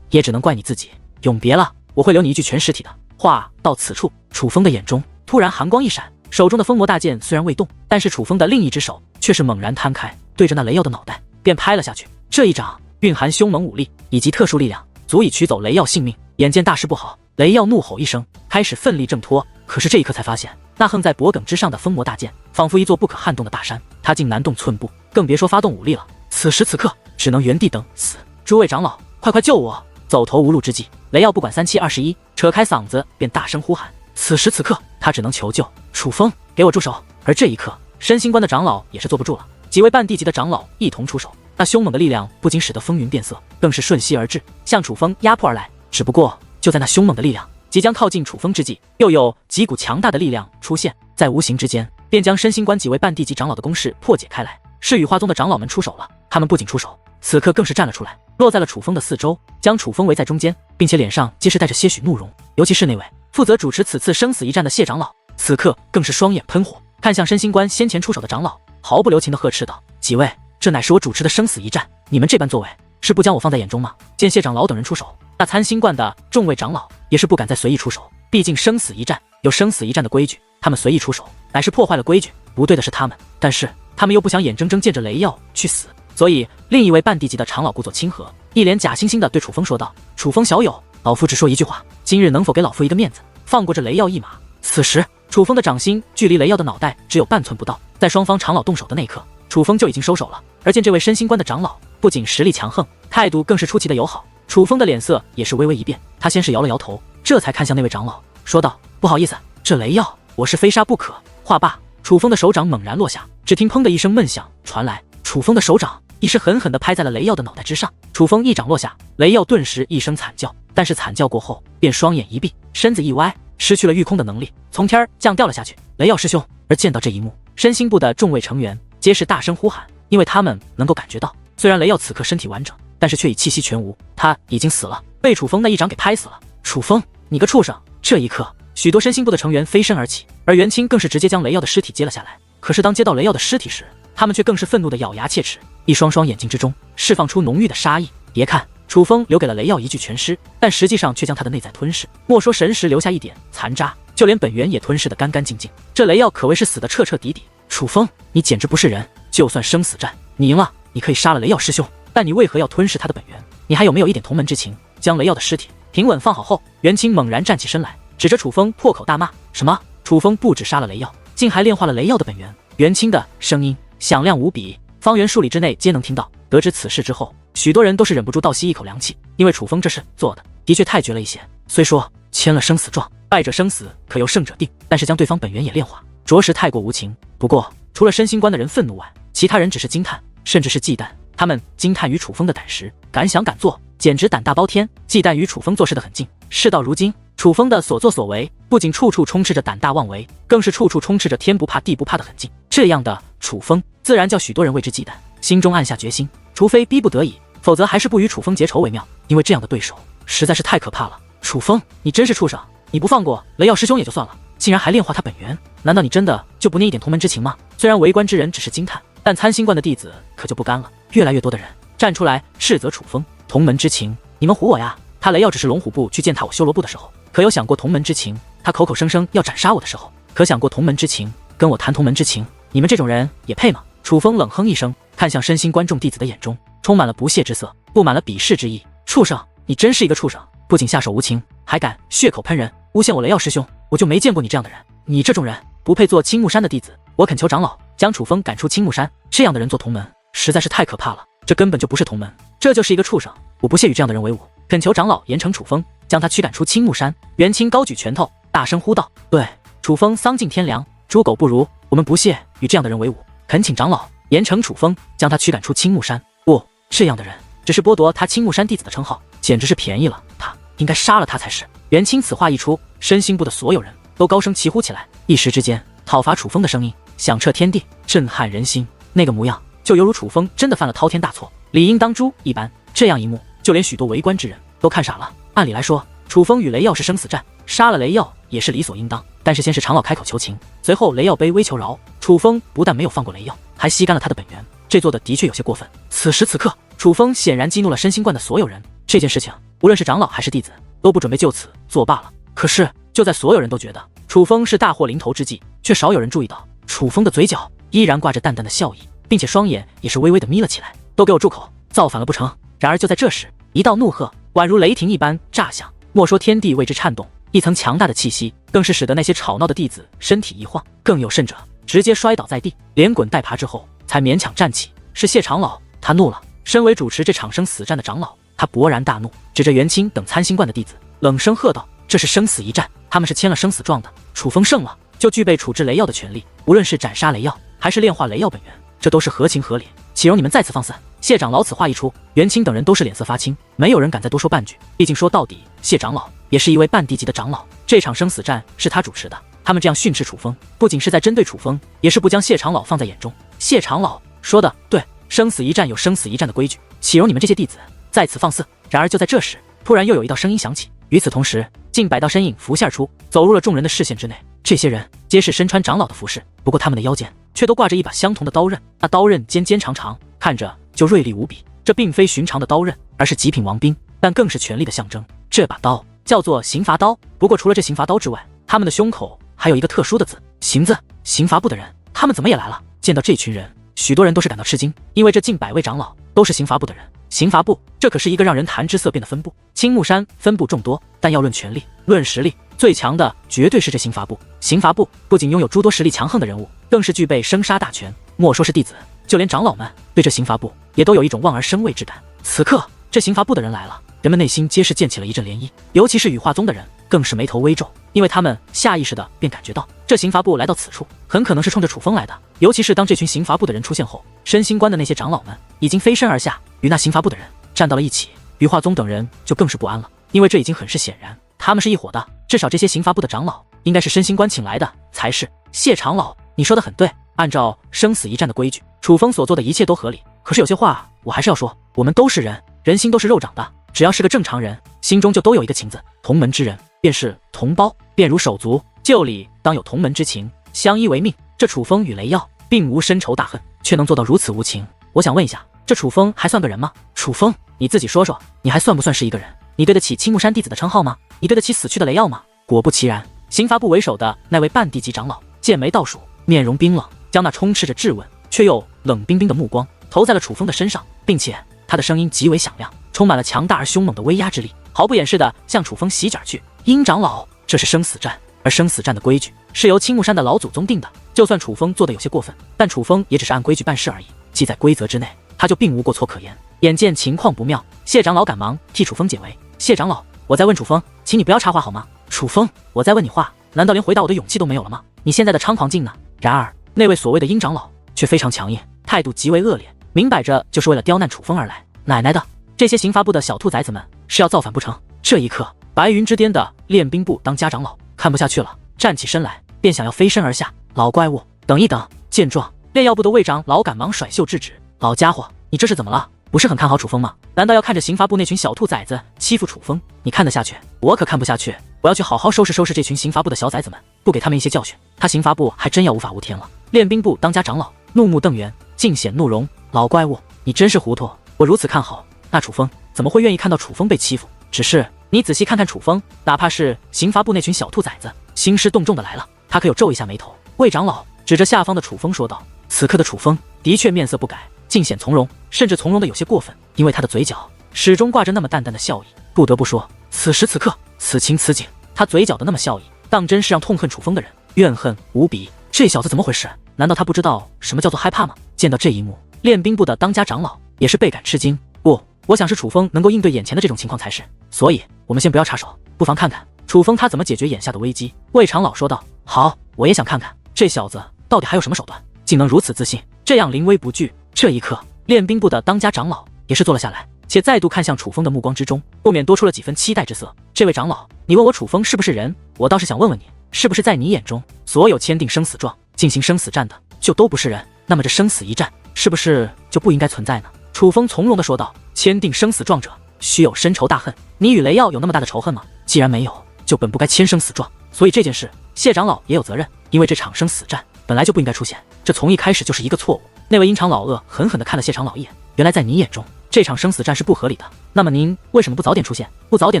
也只能怪你自己。永别了，我会留你一具全尸体的。话到此处，楚风的眼中突然寒光一闪，手中的封魔大剑虽然未动，但是楚风的另一只手却是猛然摊开，对着那雷耀的脑袋便拍了下去。这一掌蕴含凶猛武力以及特殊力量，足以取走雷耀性命。眼见大事不好，雷耀怒吼一声，开始奋力挣脱。可是这一刻才发现，那横在脖颈之上的封魔大剑仿佛一座不可撼动的大山，他竟难动寸步，更别说发动武力了。此时此刻，只能原地等死。诸位长老，快救我！走投无路之际，雷耀不管3七21，扯开嗓子便大声呼喊。此时此刻，他只能求救。楚风，给我住手！而这一刻，身心观的长老也是坐不住了，几位半地级的长老一同出手。那凶猛的力量不仅使得风云变色，更是瞬息而至，向楚风压迫而来。只不过就在那凶猛的力量即将靠近楚风之际，又有几股强大的力量出现，在无形之间便将申星关几位半地级长老的攻势破解开来。是羽化宗的长老们出手了，他们不仅出手，此刻更是站了出来，落在了楚风的四周，将楚风围在中间，并且脸上皆是带着些许怒容。尤其是那位负责主持此次生死一战的谢长老，此刻更是双眼喷火，看向申星关先前出手的长老，毫不留情地呵斥道：“几位，这乃是我主持的生死一战，你们这般作为，是不将我放在眼中吗？”见谢长老等人出手，那参星观的众位长老也是不敢再随意出手，毕竟生死一战有生死一战的规矩，他们随意出手乃是破坏了规矩，不对的是他们，但是他们又不想眼睁睁见着雷耀去死，所以另一位半地级的长老故作亲和，一脸假惺惺地对楚风说道：“楚风小友，老夫只说一句话，今日能否给老夫一个面子，放过这雷耀一马？”此时楚风的掌心距离雷耀的脑袋只有半寸不到，在双方长老动手的那一刻，楚风就已经收手了。而见这位申星关的长老不仅实力强横，态度更是出奇的友好，楚风的脸色也是微微一变，他先是摇了摇头，这才看向那位长老说道：“不好意思，这雷耀我是非杀不可。”话罢，楚风的手掌猛然落下，只听砰的一声闷响传来，楚风的手掌已是狠狠地拍在了雷耀的脑袋之上。楚风一掌落下，雷耀顿时一声惨叫，但是惨叫过后便双眼一闭，身子一歪，失去了御空的能力，从天降掉了下去。雷耀师兄！而见到这一幕，申星部的众位成员皆是大声呼喊，因为他们能够感觉到，虽然雷耀此刻身体完整，但是却已气息全无，他已经死了，被楚风那一掌给拍死了。楚风，你个畜生！这一刻，许多申星部的成员飞身而起，而袁清更是直接将雷耀的尸体接了下来。可是当接到雷耀的尸体时，他们却更是愤怒的咬牙切齿，一双双眼睛之中释放出浓郁的杀意。别看楚风留给了雷耀一具全尸，但实际上却将他的内在吞噬，莫说神识留下一点残渣，就连本源也吞噬得干干净净。这雷耀可谓是死得彻彻底底。楚风，你简直不是人！就算生死战你赢了，你可以杀了雷耀师兄，但你为何要吞噬他的本源？你还有没有一点同门之情？将雷耀的尸体平稳放好后，袁清猛然站起身来，指着楚风破口大骂：“什么？楚风不止杀了雷耀，竟还炼化了雷耀的本源！”袁清的声音响亮无比，方圆数里之内皆能听到。得知此事之后，许多人都是忍不住倒吸一口凉气，因为楚风这事做的的确太绝了一些。虽说签了生死状，败者生死，可由胜者定，但是将对方本源也炼化，着实太过无情。不过除了申星关的人愤怒外，其他人只是惊叹，甚至是忌惮。他们惊叹于楚风的胆识，敢想敢做，简直胆大包天；忌惮于楚风做事的狠劲。事到如今，楚风的所作所为不仅处处充斥着胆大妄为，更是处处充斥着天不怕地不怕的狠劲。这样的楚风自然叫许多人为之忌惮，心中暗下决心，除非逼不得已，否则还是不与楚风结仇为妙，因为这样的对手实在是太可怕了。楚风，你真是畜生！你不放过雷耀师兄也就算了，竟然还炼化他本源，难道你真的就不念一点同门之情吗？虽然围观之人只是惊叹，但参星观的弟子可就不甘了，越来越多的人站出来斥责楚风。同门之情，你们唬我呀！他雷耀只是龙虎部去践踏我修罗部的时候，可有想过同门之情？他口口声声要斩杀我的时候，可想过同门之情？跟我谈同门之情，你们这种人也配吗？楚风冷哼一声，看向申星观众弟子的眼中充满了不屑之色，布满了鄙视之意。畜生，你真是一个畜生！不仅下手无情，还敢血口喷人，诬陷我雷耀师兄！我就没见过你这样的人，你这种人不配做青木山的弟子。我恳求长老将楚风赶出青木山，这样的人做同门实在是太可怕了。这根本就不是同门，这就是一个畜生！我不屑与这样的人为伍，恳求长老严惩楚风，将他驱赶出青木山。袁清高举拳头，大声呼道：“对，楚风丧尽天良，猪狗不如，我们不屑与这样的人为伍，恳请长老严惩楚风，将他驱赶出青木山。不，这样的人只是剥夺他青木山弟子的称号，简直是便宜了他，应该杀了他才是。”袁清此话一出，申星部的所有人都高声齐呼起来，一时之间，讨伐楚风的声音响彻天地，震撼人心。那个模样，就犹如楚风真的犯了滔天大错，理应当诛一般。这样一幕，就连许多围观之人都看傻了。按理来说，楚风与雷耀是生死战，杀了雷耀也是理所应当。但是先是长老开口求情，随后雷耀卑微求饶，楚风不但没有放过雷耀，还吸干了他的本源，这做的的确有些过分。此时此刻，楚风显然激怒了申星观的所有人，这件事情无论是长老还是弟子，都不准备就此作罢了。可是就在所有人都觉得楚风是大祸临头之际，却少有人注意到楚风的嘴角依然挂着淡淡的笑意，并且双眼也是微微的眯了起来。都给我住口，造反了不成？然而就在这时，一道怒喝宛如雷霆一般炸响，莫说天地为之颤动，一层强大的气息更是使得那些吵闹的弟子身体一晃，更有甚者直接摔倒在地，连滚带爬之后才勉强站起。是谢长老，他怒了。身为主持这场生死战的长老，他勃然大怒，指着袁清等参星观的弟子冷声喝道：“这是生死一战，他们是签了生死状的，楚风胜了就具备处置雷耀的权利，无论是斩杀雷耀还是炼化雷耀本源，这都是合情合理，岂容你们再次放肆？”谢长老此话一出，袁清等人都是脸色发青，没有人敢再多说半句。毕竟说到底，谢长老也是一位半地级的长老，这场生死战是他主持的，他们这样训斥楚风，不仅是在针对楚风，也是不将谢长老放在眼中。谢长老说的对，生死一战有生死一战的规矩，岂容你们这些弟子在此放肆？然而就在这时，突然又有一道声音响起，与此同时，近100道身影浮现而出，走入了众人的视线之内。这些人皆是身穿长老的服饰，不过他们的腰间却都挂着一把相同的刀刃，那刀刃尖尖长长，看着就锐利无比。这并非寻常的刀刃，而是极品王兵，但更是权力的象征。这把刀叫做刑罚刀，不过除了这刑罚刀之外，他们的胸口还有一个特殊的字“刑”字。刑罚部的人，他们怎么也来了？见到这群人，许多人都是感到吃惊，因为这近100位长老都是刑罚部的人。刑罚部，这可是一个让人谈之色变的分部。青木山分部众多，但要论权力、论实力，最强的绝对是这刑罚部。刑罚部不仅拥有诸多实力强横的人物，更是具备生杀大权。莫说是弟子，就连长老们对这刑罚部也都有一种望而生畏之感。此刻，这刑罚部的人来了，人们内心皆是溅起了一阵涟漪，尤其是羽化宗的人更是眉头微皱，因为他们下意识的便感觉到，这刑罚部来到此处，很可能是冲着楚风来的。尤其是当这群刑罚部的人出现后，身心关的那些长老们已经飞身而下，与那刑罚部的人站到了一起。羽化宗等人就更是不安了，因为这已经很是显然，他们是一伙的，至少这些刑罚部的长老应该是身心关请来的才是。谢长老，你说的很对，按照生死一战的规矩，楚风所做的一切都合理。可是有些话我还是要说，我们都是人，人心都是肉长的，只要是个正常人，心中就都有一个情字。同门之人便是同胞，便如手足，旧礼当有同门之情，相依为命。这楚风与雷耀并无深仇大恨，却能做到如此无情。我想问一下，这楚风还算个人吗？楚风，你自己说说，你还算不算是一个人？你对得起青木山弟子的称号吗？你对得起死去的雷耀吗？果不其然，刑罚部为首的那位半地级长老剑眉倒数，面容冰冷，将那充斥着质问却又冷冰冰的目光投在了楚风的身上，并且他的声音极为响亮，充满了强大而凶猛的威压之力，毫不掩饰地向楚风袭击而去。殷长老，这是生死战，而生死战的规矩是由青木山的老祖宗定的，就算楚风做的有些过分，但楚风也只是按规矩办事而已，记在规则之内，他就并无过错可言。眼见情况不妙，谢长老赶忙替楚风解围。谢长老，我在问楚风，请你不要插话好吗？楚风，我在问你话，难道连回答我的勇气都没有了吗？你现在的猖狂劲呢？然而那位所谓的殷长老却非常强硬，态度极为恶劣，明摆着就是为了刁难楚风而来。奶奶的，这些刑罚部的小兔崽子们是要造反不成？这一刻，白云之巅的练兵部当家长老看不下去了，站起身来便想要飞身而下。老怪物，等一等！见状，炼药部的卫长老赶忙甩袖制止。老家伙，你这是怎么了？不是很看好楚风吗？难道要看着刑罚部那群小兔崽子欺负楚风，你看得下去？我可看不下去，我要去好好收拾收拾这群刑罚部的小崽子们，不给他们一些教训，他刑罚部还真要无法无天了。练兵部当家长老怒目瞪圆，尽显怒容。老怪物，你真是糊涂！我如此看好那楚风，怎么会愿意看到楚风被欺负？只是你仔细看看楚风，哪怕是刑罚部那群小兔崽子，兴师动众的来了，他可有皱一下眉头。魏长老指着下方的楚风说道。此刻的楚风的确面色不改，尽显从容，甚至从容的有些过分，因为他的嘴角始终挂着那么淡淡的笑意。不得不说，此时此刻，此情此景，他嘴角的那么笑意，当真是让痛恨楚风的人怨恨无比。这小子怎么回事？难道他不知道什么叫做害怕吗？见到这一幕，练兵部的当家长老也是倍感吃惊。不，我想是楚风能够应对眼前的这种情况才是，所以我们先不要插手，不妨看看楚风他怎么解决眼下的危机。魏长老说道。好，我也想看看这小子到底还有什么手段，竟能如此自信，这样临危不惧。这一刻，练兵部的当家长老也是坐了下来，且再度看向楚风的目光之中，不免多出了几分期待之色。这位长老，你问我楚风是不是人，我倒是想问问你，是不是在你眼中，所有签订生死状、进行生死战的，就都不是人？那么这生死一战，是不是就不应该存在呢？楚风从容地说道。签订生死状者，须有深仇大恨。你与雷耀有那么大的仇恨吗？既然没有，就本不该签生死状。所以这件事，谢长老也有责任，因为这场生死战本来就不应该出现，这从一开始就是一个错误。那位阴长老恶狠狠地看了谢长老一眼，原来在你眼中，这场生死战是不合理的。那么您为什么不早点出现，不早点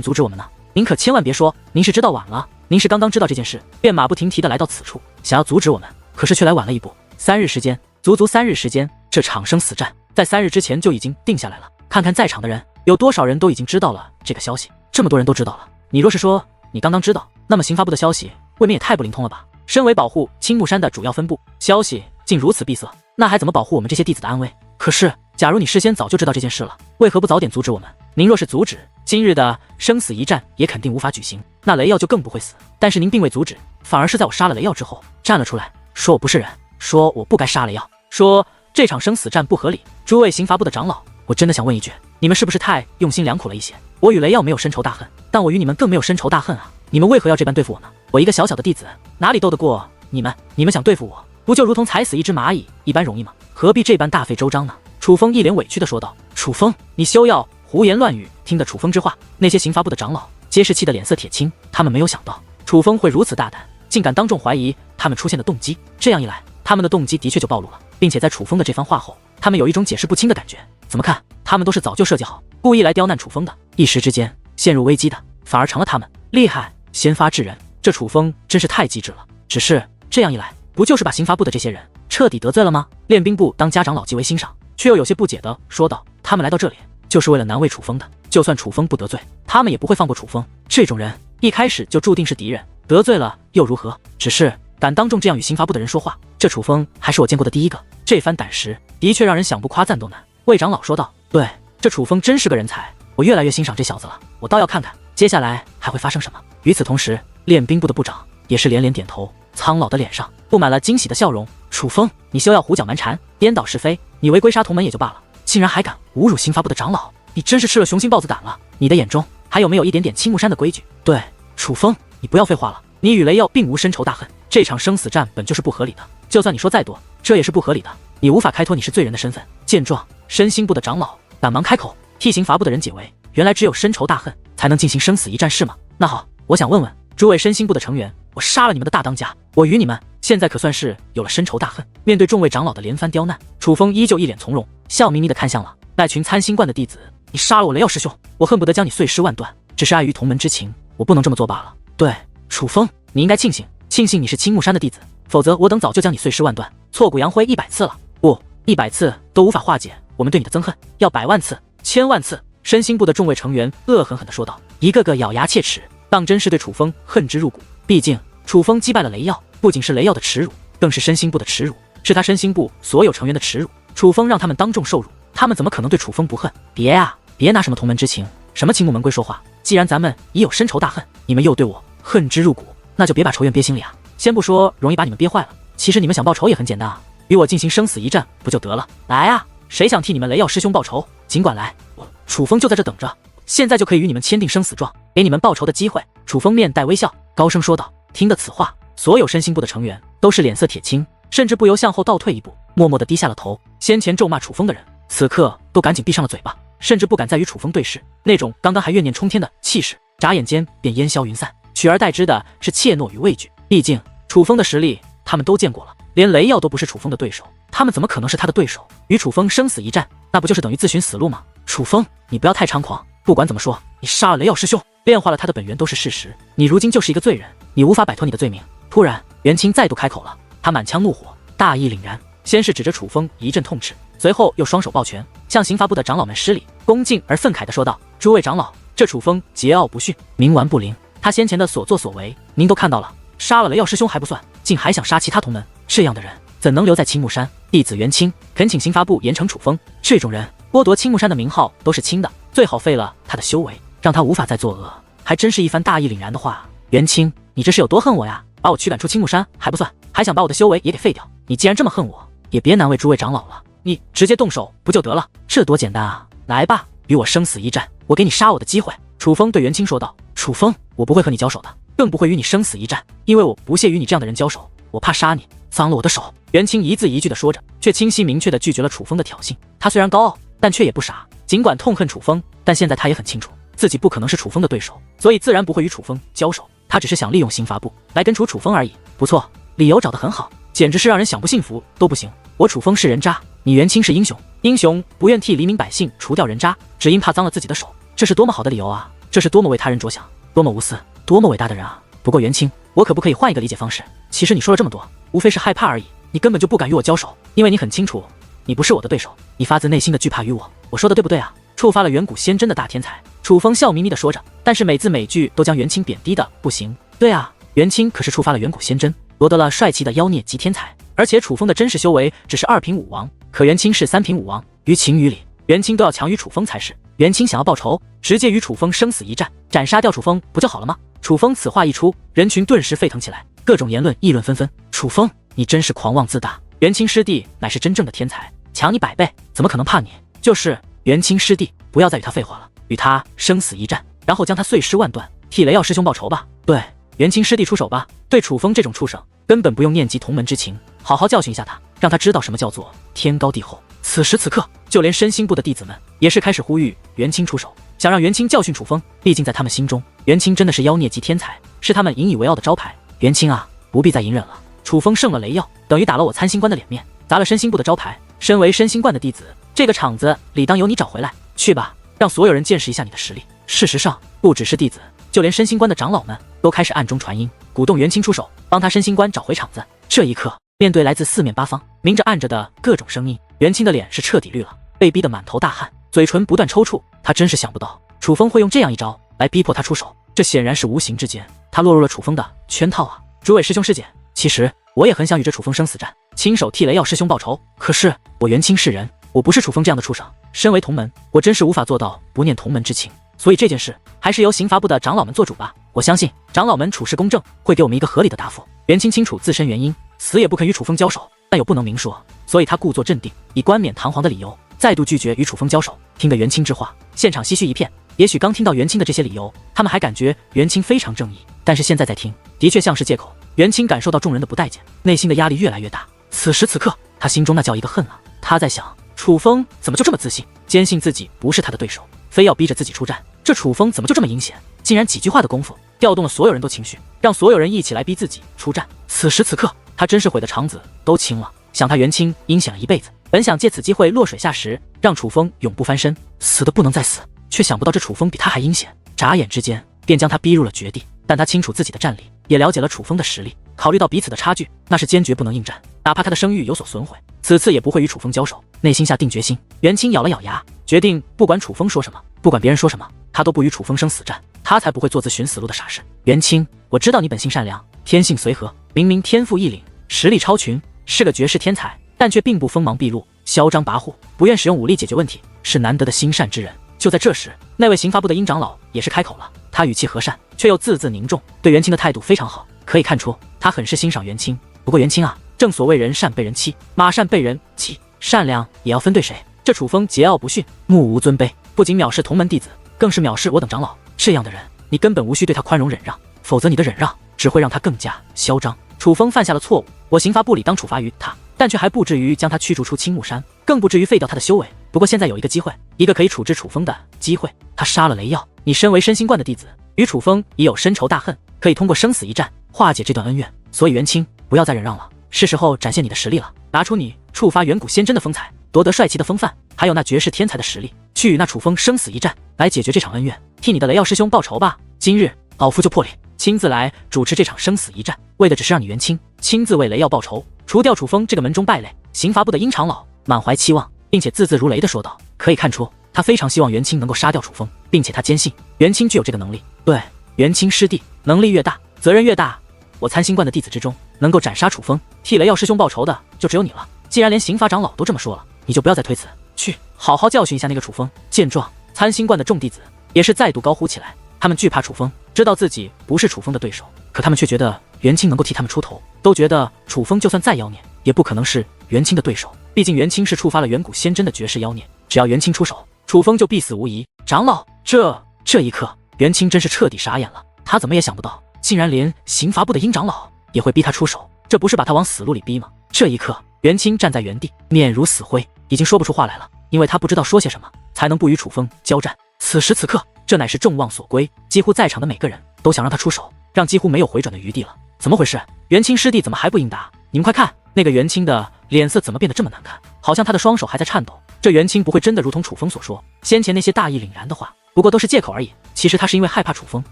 阻止我们呢？您可千万别说您是知道晚了，您是刚刚知道这件事，便马不停蹄地来到此处，想要阻止我们，可是却来晚了一步。3日时间，足足3日时间，这场生死战在3日之前就已经定下来了。看看在场的人，有多少人都已经知道了这个消息？这么多人都知道了，你若是说你刚刚知道，那么刑罚部的消息未免也太不灵通了吧？身为保护青木山的主要分部，消息竟如此闭塞，那还怎么保护我们这些弟子的安危？可是，假如你事先早就知道这件事了，为何不早点阻止我们？您若是阻止，今日的生死一战也肯定无法举行，那雷耀就更不会死。但是您并未阻止，反而是在我杀了雷耀之后，站了出来，说我不是人，说我不该杀雷耀，说这场生死战不合理。诸位刑罚部的长老，我真的想问一句，你们是不是太用心良苦了一些？我与雷耀没有深仇大恨，但我与你们更没有深仇大恨啊！你们为何要这般对付我呢？我一个小小的弟子，哪里斗得过你们？你们想对付我，不就如同踩死一只蚂蚁一般容易吗？何必这般大费周章呢？楚风一脸委屈地说道。楚风，你休要胡言乱语！听得楚风之话，那些刑罚部的长老皆是气得脸色铁青。他们没有想到楚风会如此大胆，竟敢当众怀疑他们出现的动机。这样一来，他们的动机的确就暴露了，并且在楚风的这番话后，他们有一种解释不清的感觉。怎么看，他们都是早就设计好，故意来刁难楚风的。一时之间陷入危机的，反而成了他们。厉害，先发制人，这楚风真是太机智了。只是这样一来，不就是把刑罚部的这些人彻底得罪了吗？练兵部当家长老极为欣赏，却又有些不解地说道：“他们来到这里就是为了难为楚风的，就算楚风不得罪，他们也不会放过楚风。这种人一开始就注定是敌人，得罪了又如何？只是敢当众这样与刑罚部的人说话，这楚风还是我见过的第一个。这番胆识的确让人想不夸赞都难。”魏长老说道：“对，这楚风真是个人才，我越来越欣赏这小子了。我倒要看看接下来还会发生什么。”与此同时，练兵部的部长也是连连点头，苍老的脸上布满了惊喜的笑容。楚风，你休要胡搅蛮缠，颠倒是非。你违规杀同门也就罢了，竟然还敢侮辱刑罚部的长老，你真是吃了雄心豹子胆了。你的眼中还有没有一点点青木山的规矩？对，楚风，你不要废话了。你与雷耀并无深仇大恨，这场生死战本就是不合理的，就算你说再多，这也是不合理的。你无法开脱你是罪人的身份。见状，身心部的长老赶忙开口替刑罚部的人解围。原来只有深仇大恨才能进行生死一战是吗？那好，我想问问诸位身心部的成员，我杀了你们的大当家，我与你们现在可算是有了深仇大恨。面对众位长老的连番刁难，楚风依旧一脸从容，笑眯眯地看向了那群参星观的弟子。你杀了我雷耀师兄，我恨不得将你碎尸万段，只是碍于同门之情，我不能这么做罢了。对，楚风，你应该庆幸你是青木山的弟子，否则我等早就将你碎尸万段，挫骨扬灰100次了。不，100次都无法化解我们对你的憎恨，要100万次、1000万次。身心部的众位成员恶狠狠地说道，一个个咬牙切齿，当真是对楚风恨之入骨。毕竟楚风击败了雷耀，不仅是雷耀的耻辱，更是身心部的耻辱，是他身心部所有成员的耻辱。楚风让他们当众受辱，他们怎么可能对楚风不恨？别啊，别拿什么同门之情，什么青木门规说话。既然咱们已有深仇大恨，你们又对我恨之入骨，那就别把仇怨憋心里啊。先不说容易把你们憋坏了，其实你们想报仇也很简单啊，与我进行生死一战不就得了？来啊，谁想替你们雷耀师兄报仇，尽管来，我楚风就在这等着，现在就可以与你们签订生死状，给你们报仇的机会。楚风面带微笑，高声说道。听得此话，所有身心部的成员都是脸色铁青，甚至不由向后倒退一步，默默地低下了头。先前咒骂楚风的人，此刻都赶紧闭上了嘴巴，甚至不敢再与楚风对视。那种刚刚还怨念冲天的气势，眨眼间便烟消云散，取而代之的是怯懦与畏惧。毕竟楚风的实力他们都见过了，连雷耀都不是楚风的对手，他们怎么可能是他的对手？与楚风生死一战，那不就是等于自寻死路吗？楚风，你不要太猖狂，不管怎么说，你杀了雷耀师兄，炼化了他的本源都是事实，你如今就是一个罪人，你无法摆脱你的罪名。突然袁清再度开口了，他满腔怒火，大义凛然，先是指着楚风一阵痛斥，随后又双手抱拳，向刑罚部的长老们施礼，恭敬而愤慨地说道：诸位长老，这楚风桀骜不驯，冥顽不灵，他先前的所作所为您都看到了，杀了雷耀师兄还不算，竟还想杀其他同门，这样的人怎能留在青木山？弟子袁清恳请刑罚部严惩楚风，这种人剥夺青木山的名号都是轻的，最好废了他的修为，让他无法再作恶。还真是一番大义凛然的话。袁清，你这是有多恨我呀？把我驱赶出青木山还不算，还想把我的修为也给废掉。你既然这么恨我，也别难为诸位长老了，你直接动手不就得了？这多简单啊！来吧，与我生死一战，我给你杀我的机会。楚风对袁清说道。楚风，我不会和你交手的，更不会与你生死一战，因为我不屑与你这样的人交手，我怕杀你，脏了我的手。袁清一字一句地说着，却清晰明确地拒绝了楚风的挑衅。他虽然高傲，但却也不傻，尽管痛恨楚风，但现在他也很清楚自己不可能是楚风的对手，所以自然不会与楚风交手。他只是想利用刑罚部来根除楚风而已。不错，理由找得很好，简直是让人想不信服都不行。我楚风是人渣，你袁清是英雄，英雄不愿替黎民百姓除掉人渣，只因怕脏了自己的手，这是多么好的理由啊！这是多么为他人着想，多么无私，多么伟大的人啊！不过袁清，我可不可以换一个理解方式？其实你说了这么多，无非是害怕而已，你根本就不敢与我交手，因为你很清楚你不是我的对手，你发自内心的惧怕于我。我说的对不对啊？触发了远古仙真的大天才。楚风笑眯眯地说着，但是每字每句都将袁清贬低的不行。对啊，袁清可是触发了远古仙真，夺得了帅气的妖孽级天才，而且楚风的真实修为只是2品武王，可袁清是3品武王，于情于理，袁清都要强于楚风才是。袁清想要报仇，直接与楚风生死一战，斩杀掉楚风不就好了吗？楚风此话一出，人群顿时沸腾起来，各种言论议论纷纷。楚风，你真是狂妄自大，袁清师弟乃是真正的天才，强你100倍，怎么可能怕你？就是袁清师弟，不要再与他废话了，与他生死一战，然后将他碎尸万段，替雷耀师兄报仇吧。对，元清师弟出手吧，对楚风这种畜生根本不用念及同门之情，好好教训一下他，让他知道什么叫做天高地厚。此时此刻，就连身心部的弟子们也是开始呼吁元清出手，想让元清教训楚风。毕竟在他们心中，元清真的是妖孽级天才，是他们引以为傲的招牌。元清啊，不必再隐忍了，楚风胜了雷耀，等于打了我参星观的脸面，砸了身心部的招牌。身为身心观的弟子，这个场子理当由你找回来。去吧，让所有人见识一下你的实力。事实上，不只是弟子，就连身心观的长老们都开始暗中传音，鼓动元清出手，帮他身心观找回场子。这一刻，面对来自四面八方明着暗着的各种声音，元清的脸是彻底绿了，被逼得满头大汗，嘴唇不断抽搐。他真是想不到楚风会用这样一招来逼迫他出手，这显然是无形之间他落入了楚风的圈套啊！诸位师兄师姐，其实我也很想与这楚风生死战，亲手替雷耀师兄报仇，可是我元清是人，我不是楚风这样的畜生，身为同门，我真是无法做到不念同门之情，所以这件事还是由刑罚部的长老们做主吧。我相信长老们处事公正，会给我们一个合理的答复。元清清楚自身原因，死也不肯与楚风交手，但又不能明说，所以他故作镇定，以冠冕堂皇的理由再度拒绝与楚风交手。听得元清之话，现场唏嘘一片。也许刚听到元清的这些理由，他们还感觉元清非常正义，但是现在再听，的确像是借口。元清感受到众人的不待见，内心的压力越来越大。此时此刻，他心中那叫一个恨啊！他在想，楚风怎么就这么自信，坚信自己不是他的对手，非要逼着自己出战？这楚风怎么就这么阴险，竟然几句话的功夫调动了所有人都情绪，让所有人一起来逼自己出战。此时此刻，他真是悔的肠子都青了。想他元清阴险了一辈子，本想借此机会落水下石，让楚风永不翻身，死的不能再死，却想不到这楚风比他还阴险，眨眼之间便将他逼入了绝地。但他清楚自己的战力，也了解了楚风的实力，考虑到彼此的差距，那是坚决不能应战，哪怕他的声誉有所损毁，此次也不会与楚风交手。内心下定决心，元清咬了咬牙，决定不管楚风说什么，不管别人说什么，他都不与楚风生死战，他才不会做自寻死路的傻事。元清，我知道你本性善良，天性随和，明明天赋异禀，实力超群，是个绝世天才，但却并不锋芒毕露，嚣张跋扈，不愿使用武力解决问题，是难得的心善之人。就在这时，那位刑罚部的殷长老也是开口了，他语气和善，却又字字凝重，对元清的态度非常好，可以看出他很是欣赏元清。不过元清啊，正所谓人善被人欺，马善被人骑，善良也要分对谁。这楚风桀骜不驯，目无尊卑，不仅藐视同门弟子，更是藐视我等长老。这样的人，你根本无需对他宽容忍让，否则你的忍让只会让他更加嚣张。楚风犯下了错误，我刑罚部理当处罚于他，但却还不至于将他驱逐出青木山，更不至于废掉他的修为。不过现在有一个机会，一个可以处置楚风的机会。他杀了雷耀，你身为身心观的弟子，与楚风已有深仇大恨，可以通过生死一战化解这段恩怨。所以元清，不要再忍让了，是时候展现你的实力了，拿出你触发远古仙真的风采，夺得帅气的风范，还有那绝世天才的实力，去与那楚风生死一战，来解决这场恩怨，替你的雷耀师兄报仇吧。今日老夫就破例亲自来主持这场生死一战，为的只是让你元清亲自为雷耀报仇，除掉楚风这个门中败类。刑罚部的殷长老满怀期望，并且字字如雷地说道，可以看出他非常希望元清能够杀掉楚风，并且他坚信元清具有这个能力。对，元清师弟能力越大，责任越大。我参星观的弟子之中，能够斩杀楚风，替雷耀师兄报仇的就只有你了。既然连刑罚长老都这么说了，你就不要再推辞，去好好教训一下那个楚风。见状，参星观的众弟子也是再度高呼起来。他们惧怕楚风，知道自己不是楚风的对手，可他们却觉得元清能够替他们出头，都觉得楚风就算再妖孽，也不可能是元清的对手。毕竟元清是触发了远古仙真的绝世妖孽，只要元清出手，楚风就必死无疑。长老，这一刻，元清真是彻底傻眼了。他怎么也想不到，竟然连刑罚部的殷长老也会逼他出手，这不是把他往死路里逼吗？这一刻，元清站在原地，面如死灰，已经说不出话来了，因为他不知道说些什么才能不与楚风交战。此时此刻，这乃是众望所归，几乎在场的每个人都想让他出手，让几乎没有回转的余地了。怎么回事？元清师弟怎么还不应答？你们快看，那个元清的脸色怎么变得这么难看，好像他的双手还在颤抖。这元清不会真的如同楚风所说，先前那些大义凛然的话不过都是借口而已，其实他是因为害怕楚风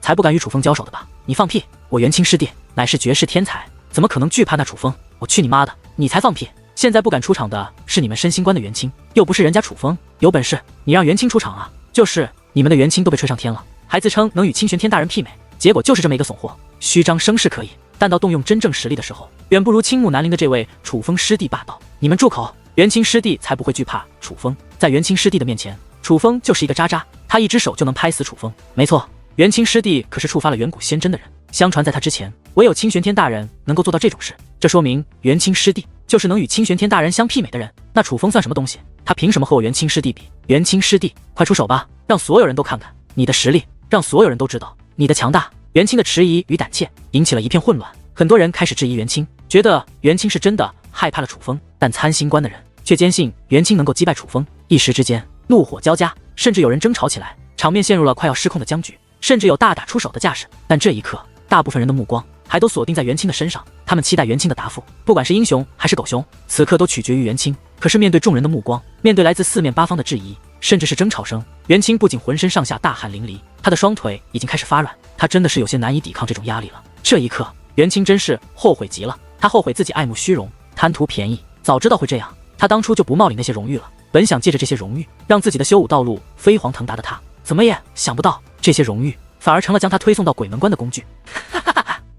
才不敢与楚风交手的吧？你放屁！我元清师弟乃是绝世天才，怎么可能惧怕那楚风？我去你妈的！你才放屁！现在不敢出场的是你们身心观的元清，又不是人家楚风。有本事你让元清出场啊！就是你们的元清都被吹上天了，还自称能与清玄天大人媲美，结果就是这么一个怂货。虚张声势可以，但到动用真正实力的时候，远不如青木南陵的这位楚风师弟霸道。你们住口！元清师弟才不会惧怕楚风，在元清师弟的面前，楚风就是一个渣渣，他一只手就能拍死楚风。没错，元清师弟可是触发了远古仙真的人，相传在他之前，唯有清玄天大人能够做到这种事，这说明元清师弟就是能与清玄天大人相媲美的人。那楚风算什么东西？他凭什么和我元清师弟比？元清师弟，快出手吧，让所有人都看看你的实力，让所有人都知道你的强大。元清的迟疑与胆怯引起了一片混乱，很多人开始质疑元清，觉得元清是真的害怕了楚风，但参星关的人却坚信元清能够击败楚风。一时之间怒火交加，甚至有人争吵起来，场面陷入了快要失控的僵局，甚至有大打出手的架势。但这一刻，大部分人的目光还都锁定在元清的身上，他们期待元清的答复，不管是英雄还是狗熊，此刻都取决于元清。可是面对众人的目光，面对来自四面八方的质疑，甚至是争吵声，元清不仅浑身上下大汗淋漓，他的双腿已经开始发软，他真的是有些难以抵抗这种压力了。这一刻，元清真是后悔极了，他后悔自己爱慕虚荣，贪图便宜，早知道会这样，他当初就不冒领那些荣誉了。本想借着这些荣誉，让自己的修武道路飞黄腾达的他，怎么也想不到，这些荣誉反而成了将他推送到鬼门关的工具。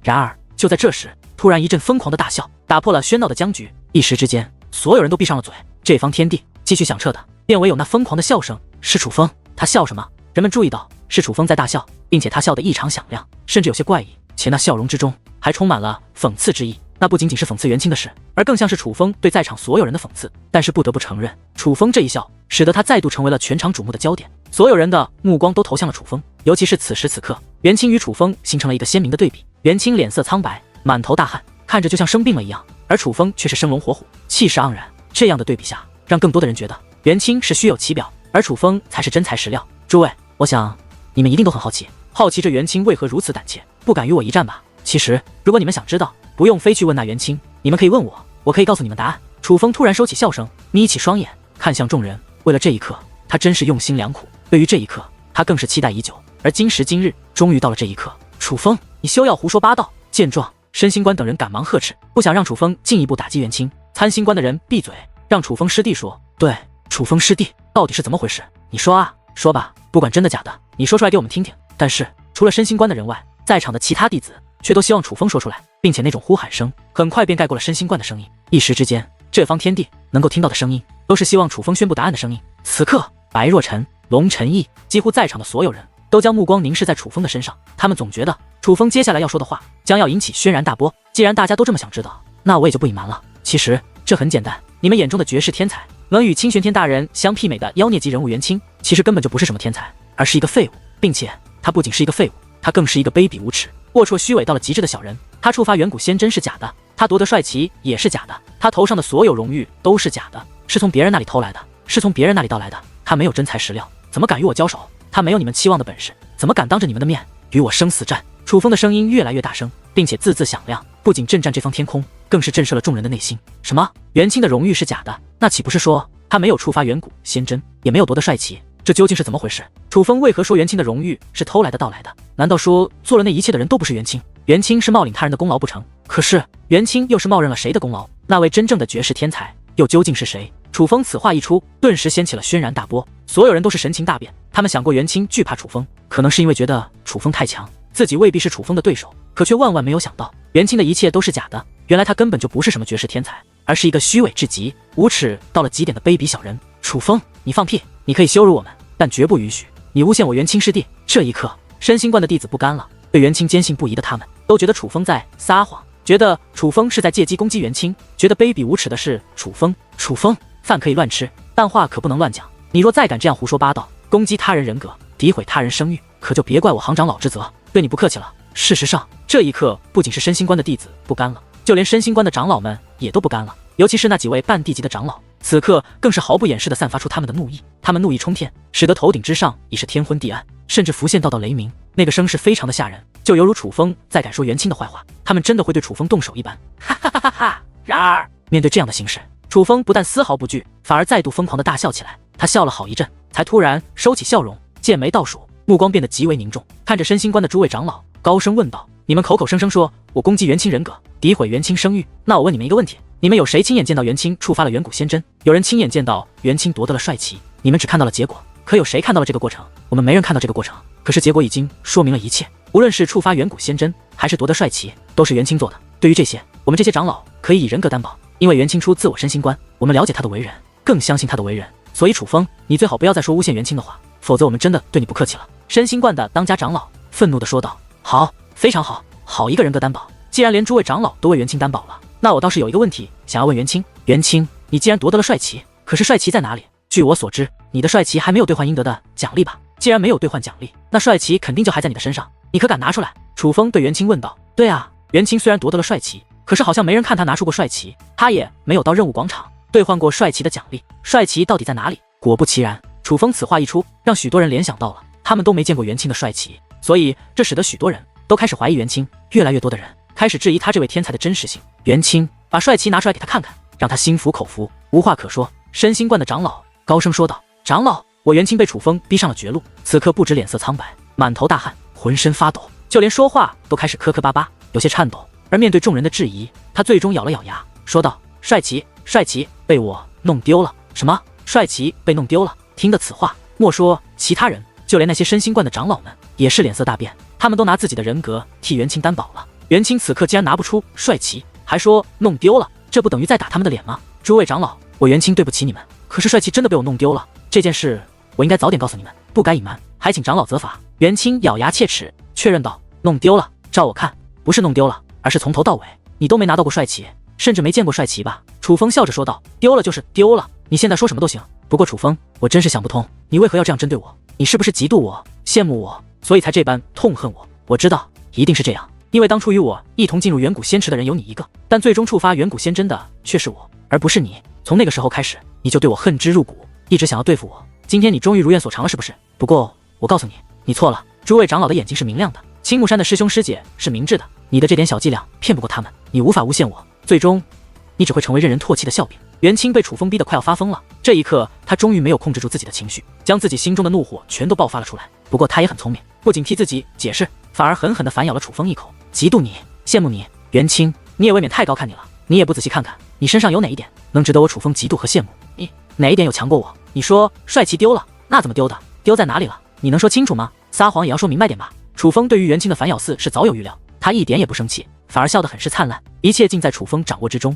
然而就在这时，突然一阵疯狂的大笑打破了喧闹的僵局，一时之间，所有人都闭上了嘴。这方天地继续响彻的，便唯有那疯狂的笑声。是楚风，他笑什么？人们注意到是楚风在大笑，并且他笑得异常响亮，甚至有些怪异，且那笑容之中还充满了讽刺之意。那不仅仅是讽刺元清的事，而更像是楚风对在场所有人的讽刺。但是不得不承认，楚风这一笑使得他再度成为了全场瞩目的焦点，所有人的目光都投向了楚风。尤其是此时此刻，元清与楚风形成了一个鲜明的对比。元清脸色苍白，满头大汗，看着就像生病了一样，而楚风却是生龙活虎，气势盎然。这样的对比下，让更多的人觉得元清是虚有其表，而楚风才是真材实料。诸位，我想你们一定都很好奇这元清为何如此胆怯，不敢与我一战吧？其实如果你们想知道，不用非去问那元清，你们可以问我，我可以告诉你们答案。楚风突然收起笑声，眯起双眼看向众人，为了这一刻，他真是用心良苦，对于这一刻他更是期待已久。而今时今日，终于到了这一刻。楚风，你休要胡说八道！见状，申星关等人赶忙呵斥，不想让楚风进一步打击元清。参星关的人闭嘴，让楚风师弟说。对，楚风师弟，到底是怎么回事？你说啊，说吧，不管真的假的，你说出来给我们听听。但是除了申星关的人外，在场的其他弟子却都希望楚风说出来，并且那种呼喊声很快便盖过了申星关的声音。一时之间，这方天地能够听到的声音都是希望楚风宣布答案的声音。此刻，白若尘、龙晨毅，几乎在场的所有人都将目光凝视在楚风的身上，他们总觉得楚风接下来要说的话将要引起轩然大波。既然大家都这么想知道，那我也就不隐瞒了。其实这很简单，你们眼中的绝世天才，能与清玄天大人相媲美的妖孽级人物元清，其实根本就不是什么天才，而是一个废物，并且他不仅是一个废物，他更是一个卑鄙无耻、龌龊虚伪到了极致的小人。他触发远古仙针是假的，他夺得帅旗也是假的，他头上的所有荣誉都是假的，是从别人那里偷来的，是从别人那里盗来的。他没有真材实料，怎么敢与我交手？他没有你们期望的本事，怎么敢当着你们的面与我生死战？楚风的声音越来越大声，并且字字响亮，不仅震颤这方天空，更是震慑了众人的内心。什么？元清的荣誉是假的？那岂不是说他没有触发远古仙针，也没有夺得帅旗？这究竟是怎么回事？楚风为何说元清的荣誉是偷来的盗来的？难道说做了那一切的人都不是元清？元清是冒领他人的功劳不成？可是元清又是冒认了谁的功劳？那位真正的绝世天才又究竟是谁？楚风此话一出，顿时掀起了轩然大波，所有人都是神情大变。他们想过元清惧怕楚风，可能是因为觉得楚风太强，自己未必是楚风的对手，可却万万没有想到元清的一切都是假的。原来他根本就不是什么绝世天才，而是一个虚伪至极、无耻到了极点的卑鄙小人。楚风，你放屁！你可以羞辱我们，但绝不允许你诬陷我元清师弟。这一刻，申星关的弟子不甘了，对元清坚信不疑的他们都觉得楚风在撒谎，觉得楚风是在借机攻击元清，觉得卑鄙无耻的是楚风。楚风，饭可以乱吃，但话可不能乱讲。你若再敢这样胡说八道，攻击他人人格，诋毁他人声誉，可就别怪我行长老之责，对你不客气了。事实上，这一刻不仅是申星关的弟子不甘了，就连申星关的长老们也都不甘了，尤其是那几位半地级的长老，此刻更是毫不掩饰地散发出他们的怒意。他们怒意冲天，使得头顶之上已是天昏地暗，甚至浮现道道雷鸣，那个声势非常的吓人，就犹如楚风再敢说元清的坏话，他们真的会对楚风动手一般。哈哈哈哈哈！然而面对这样的形势，楚风不但丝毫不惧，反而再度疯狂地大笑起来。他笑了好一阵，才突然收起笑容，剑眉倒数，目光变得极为凝重，看着申星关的诸位长老，高声问道：你们口口声声说我攻击元清人格，诋毁元清声誉，那我问你们一个问题，你们有谁亲眼见到元清触发了远古仙针？有人亲眼见到元清夺得了帅旗，你们只看到了结果，可有谁看到了这个过程？我们没人看到这个过程，可是结果已经说明了一切。无论是触发远古仙针，还是夺得帅旗，都是元清做的。对于这些，我们这些长老可以以人格担保，因为元清出自我申星关，我们了解他的为人，更相信他的为人。所以楚风，你最好不要再说诬陷元清的话，否则我们真的对你不客气了。申星观的当家长老愤怒地说道：好，非常好，好一个人格担保。既然连诸位长老都为元清担保了，那我倒是有一个问题想要问元清。元清，你既然夺得了帅旗，可是帅旗在哪里？据我所知，你的帅旗还没有兑换应得的奖励吧？既然没有兑换奖励，那帅旗肯定就还在你的身上。你可敢拿出来？楚风对袁清问道。对啊，袁清虽然夺得了帅旗，可是好像没人看他拿出过帅旗，他也没有到任务广场兑换过帅旗的奖励，帅旗到底在哪里？果不其然，楚风此话一出，让许多人联想到了他们都没见过袁清的帅旗，所以这使得许多人都开始怀疑袁清，越来越多的人开始质疑他这位天才的真实性。袁清把帅旗拿出来给他看看，让他心服口服，无话可说。身心观的长老高声说道：长老，我袁清被楚风逼上了绝路，此刻不止脸色苍白，满头大汗，浑身发抖，就连说话都开始磕磕巴巴，有些颤抖。而面对众人的质疑，他最终咬了咬牙，说道：帅旗被我弄丢了。什么？帅旗被弄丢了？听得此话，莫说其他人，就连那些身心观的长老们也是脸色大变，他们都拿自己的人格替袁清担保了。袁清此刻竟然拿不出帅旗，还说弄丢了，这不等于在打他们的脸吗？诸位长老，我袁清对不起你们，可是帅旗真的被我弄丢了，这件事我应该早点告诉你们，不该隐瞒，还请长老责罚。袁清咬牙切齿，确认道：弄丢了？照我看，不是弄丢了，而是从头到尾你都没拿到过帅旗，甚至没见过帅旗吧？楚风笑着说道：丢了就是丢了，你现在说什么都行。不过楚风，我真是想不通，你为何要这样针对我？你是不是嫉妒我、羡慕我，所以才这般痛恨我？我知道一定是这样，因为当初与我一同进入远古仙池的人有你一个，但最终触发远古仙针的却是我，而不是你。从那个时候开始，你就对我恨之入骨，一直想要对付我。今天你终于如愿所偿了，是不是？不过我告诉你，你错了。诸位长老的眼睛是明亮的，青木山的师兄师姐是明智的，你的这点小伎俩骗不过他们，你无法诬陷我，最终你只会成为任人唾弃的笑柄。袁清被楚风逼得快要发疯了，这一刻他终于没有控制住自己的情绪，将自己心中的怒火全都爆发了出来。不过他也很聪明，不仅替自己解释，反而狠狠地反咬了楚风一口。嫉妒你，羡慕你，袁清，你也未免太高看你了。你也不仔细看看，你身上有哪一点能值得我楚风嫉妒和羡慕？你哪一点有强过我？你说帅气丢了，那怎么丢的？丢在哪里了？你能说清楚吗？撒谎也要说明白点吧。楚风对于袁清的反咬似是早有预料，他一点也不生气，反而笑得很是灿烂，一切尽在楚风掌握之中。